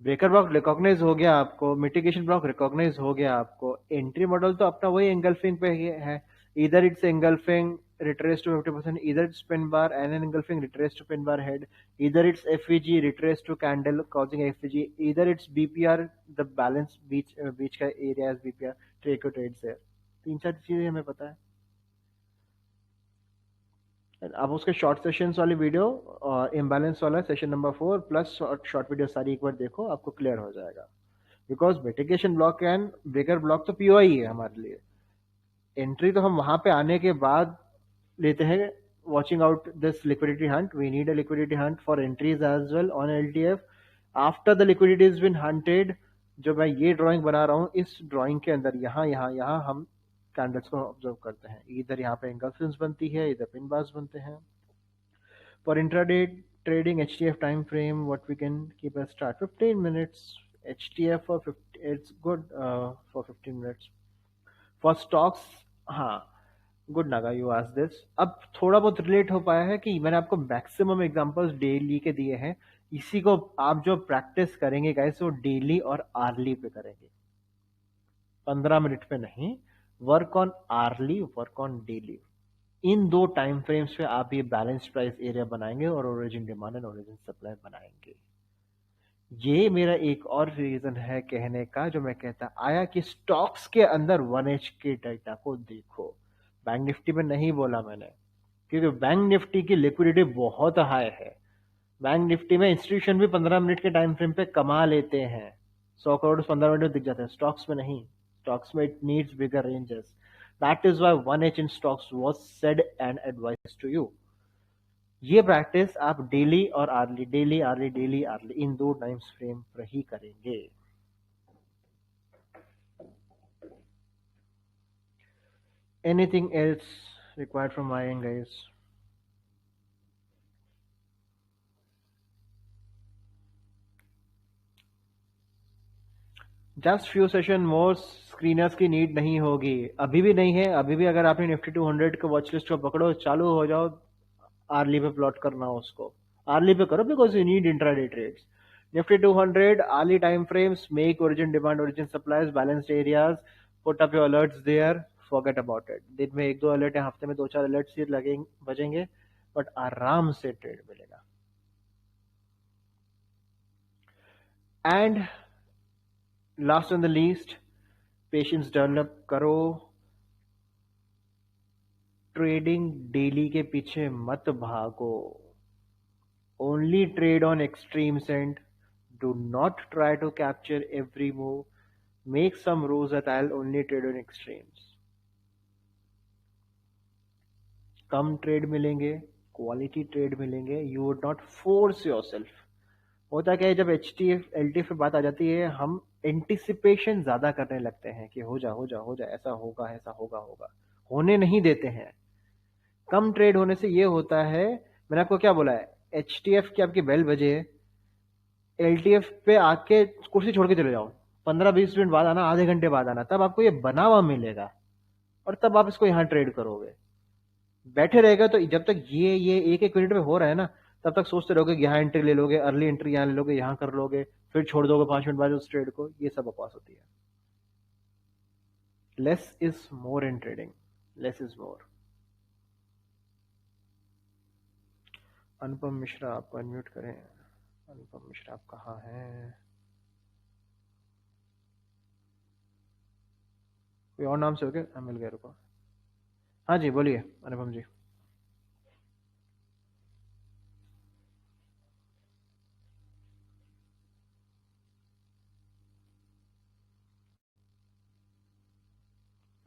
Breaker block recognise हो गया आपको, मिटिगेशन ब्लॉक रिकॉग्नाइज हो गया आपको. एंट्री मॉडल तो अपना वही एंगल्फिंग पे है. इधर it's engulfing retrace to 50%, either it's pin bar and an engulfing retrace to pin bar head, either it's FVG retrace to candle causing FVG, either it's BPR the balance बीच का area as BPR trade को trades there. 3-4 चीजें हमें पता है. आप उसके short sessions वाली video और इम्बैलेंस वाला session number 4 plus short video सारी एक बार देखो, आपको क्लियर हो जाएगा. Because mitigation block and breaker block तो पीओआई है हमारे लिए. एंट्री तो हम वहां पे आने के बाद लेते हैं. Watching out this liquidity hunt, we need a liquidity hunt for entries as well on LTF. After the liquidity is been hunted, जो मैं ये ड्राइंग बना रहा हूँ, इस ड्राइंग के अंदर यहाँ हम कैंडल्स को ऑब्जर्व करते हैं. इधर यहाँ पे एंगल्फिन्स बनती है, इधर पिन बार्स बनते हैं. For intraday trading HTF time frame, what we can keep as start 15 minutes. HTF for 50, it's good for 15 minutes. For stocks, हाँ, गुड नागा यू आज दिस. अब थोड़ा बहुत रिलेट हो पाया है कि मैंने आपको मैक्सिमम एग्जांपल्स डेली के दिए हैं. इसी को आप जो प्रैक्टिस करेंगे गाइस, वो डेली और आर्ली पे करेंगे, 15 मिनट पे नहीं. Work on hourly, work on daily. इन 2 टाइम फ्रेम्स पे आप ये बैलेंस प्राइस एरिया बनाएंगे और origin demand and origin supply बनाएंगे. ये मेरा एक और रीजन है कहने का, जो मैं कहता आया कि स्टॉक्स के अंदर 1H के डेटा को देखो. बैंक निफ्टी में नहीं बोला मैंने, क्योंकि बैंक निफ्टी की लिक्विडिटी बहुत हाई है. बैंक निफ्टी में इंस्टीट्यूशन भी 15 मिनट के टाइम फ्रेम पे कमा लेते हैं. 100 करोड़ 15 मिनट में दिख जाते हैं. स्टॉक्स में नहीं. स्टॉक्स में it needs bigger ranges. That is why 1H in stocks was said and advised to you. ये प्रैक्टिस आप डेली और early, daily early, daily early, in 2 times frame पर ही करेंगे. Anything else required from my end, guys? Just few session more. Screeners की need नहीं होगी, अभी भी नहीं है. अभी भी अगर आपने निफ्टी 200 के वॉच लिस्ट को पकड़ो, चालू हो जाओ, आर्ली पे प्लॉट करना हो उसको, आर्ली पे करो, because you need intraday trades. Nifty 200 hourly time frames, make origin demand, origin supplies, balanced areas, put up your alerts there, forget about it. दिन में 1-2 अलर्ट है, हफ्ते में 2-4 अलर्ट्स ही लगेंगे, बजेंगे, बट आराम से ट्रेड मिलेगा. And last and the least, patience develop करो. ट्रेडिंग डेली के पीछे मत भागो. Only trade on extremes and do not try to capture every move. Make some rules that I will only trade on extremes. कम trade मिलेंगे, quality trade मिलेंगे. You would not force yourself. होता क्या है, जब एचटीएफ एलटीएफ पे बात आ जाती है, हम एंटिसिपेशन ज्यादा करने लगते हैं कि हो जा हो जा हो जा, ऐसा होगा, ऐसा होगा होगा, होने नहीं देते हैं. कम ट्रेड होने से ये होता है, मैंने आपको क्या बोला है, एचटीएफ की आपकी बेल बजे, एलटीएफ पे आके कुर्सी छोड़ के चले जाओ, 15-20 मिनट बाद आना, आधे घंटे बाद आना, तब आपको ये बना हुआ मिलेगा और तब आप इसको यहाँ ट्रेड करोगे. बैठे रहेगा तो जब तक ये 1-1 मिनट में हो रहा है ना, तब तक सोचते रहोगे यहाँ एंट्री ले लोगे, अर्ली एंट्री यहाँ ले लोगे, यहाँ कर लोगे, फिर छोड़ दोगे 5 मिनट बाद उस ट्रेड को. ये सब बकवास होती है. Less is more in trading, less is more. Anupam Mishra, आपको अनम्यूट करें. अनुपम मिश्रा, आप कहाँ हैं? कोई और नाम से हो क्या? मिल गया, रुको. हाँ जी, बोलिए अनुपम जी.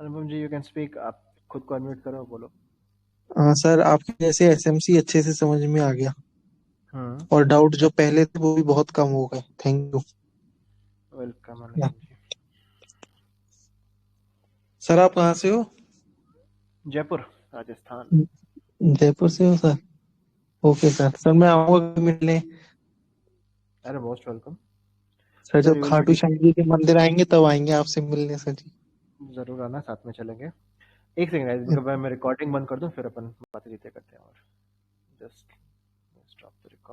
अनुपम जी, यू कैन स्पीक. आप खुद को अनम्यूट करो, बोलो. हाँ सर, आपके जैसे एसएमसी अच्छे से समझ में आ गया और डाउट जो पहले थे वो भी बहुत कम हो गए. Thank you. Welcome Anupam ji. Sir आप कहाँ से हो? जयपुर, राजस्थान. जयपुर से हो सर? Okay sir. सर मैं आऊंगा मिलने. अरे मोस्ट वेलकम सर. जब खाटू श्याम जी के मंदिर आएंगे तब आएंगे आपसे मिलने सर जी. जरूर आना, साथ में चलेंगे. एक सेकंड, मैं रिकॉर्डिंग बंद कर दूं, फिर अपन बातें करते हैं. और जस्ट स्टॉप द रिकॉर्ड.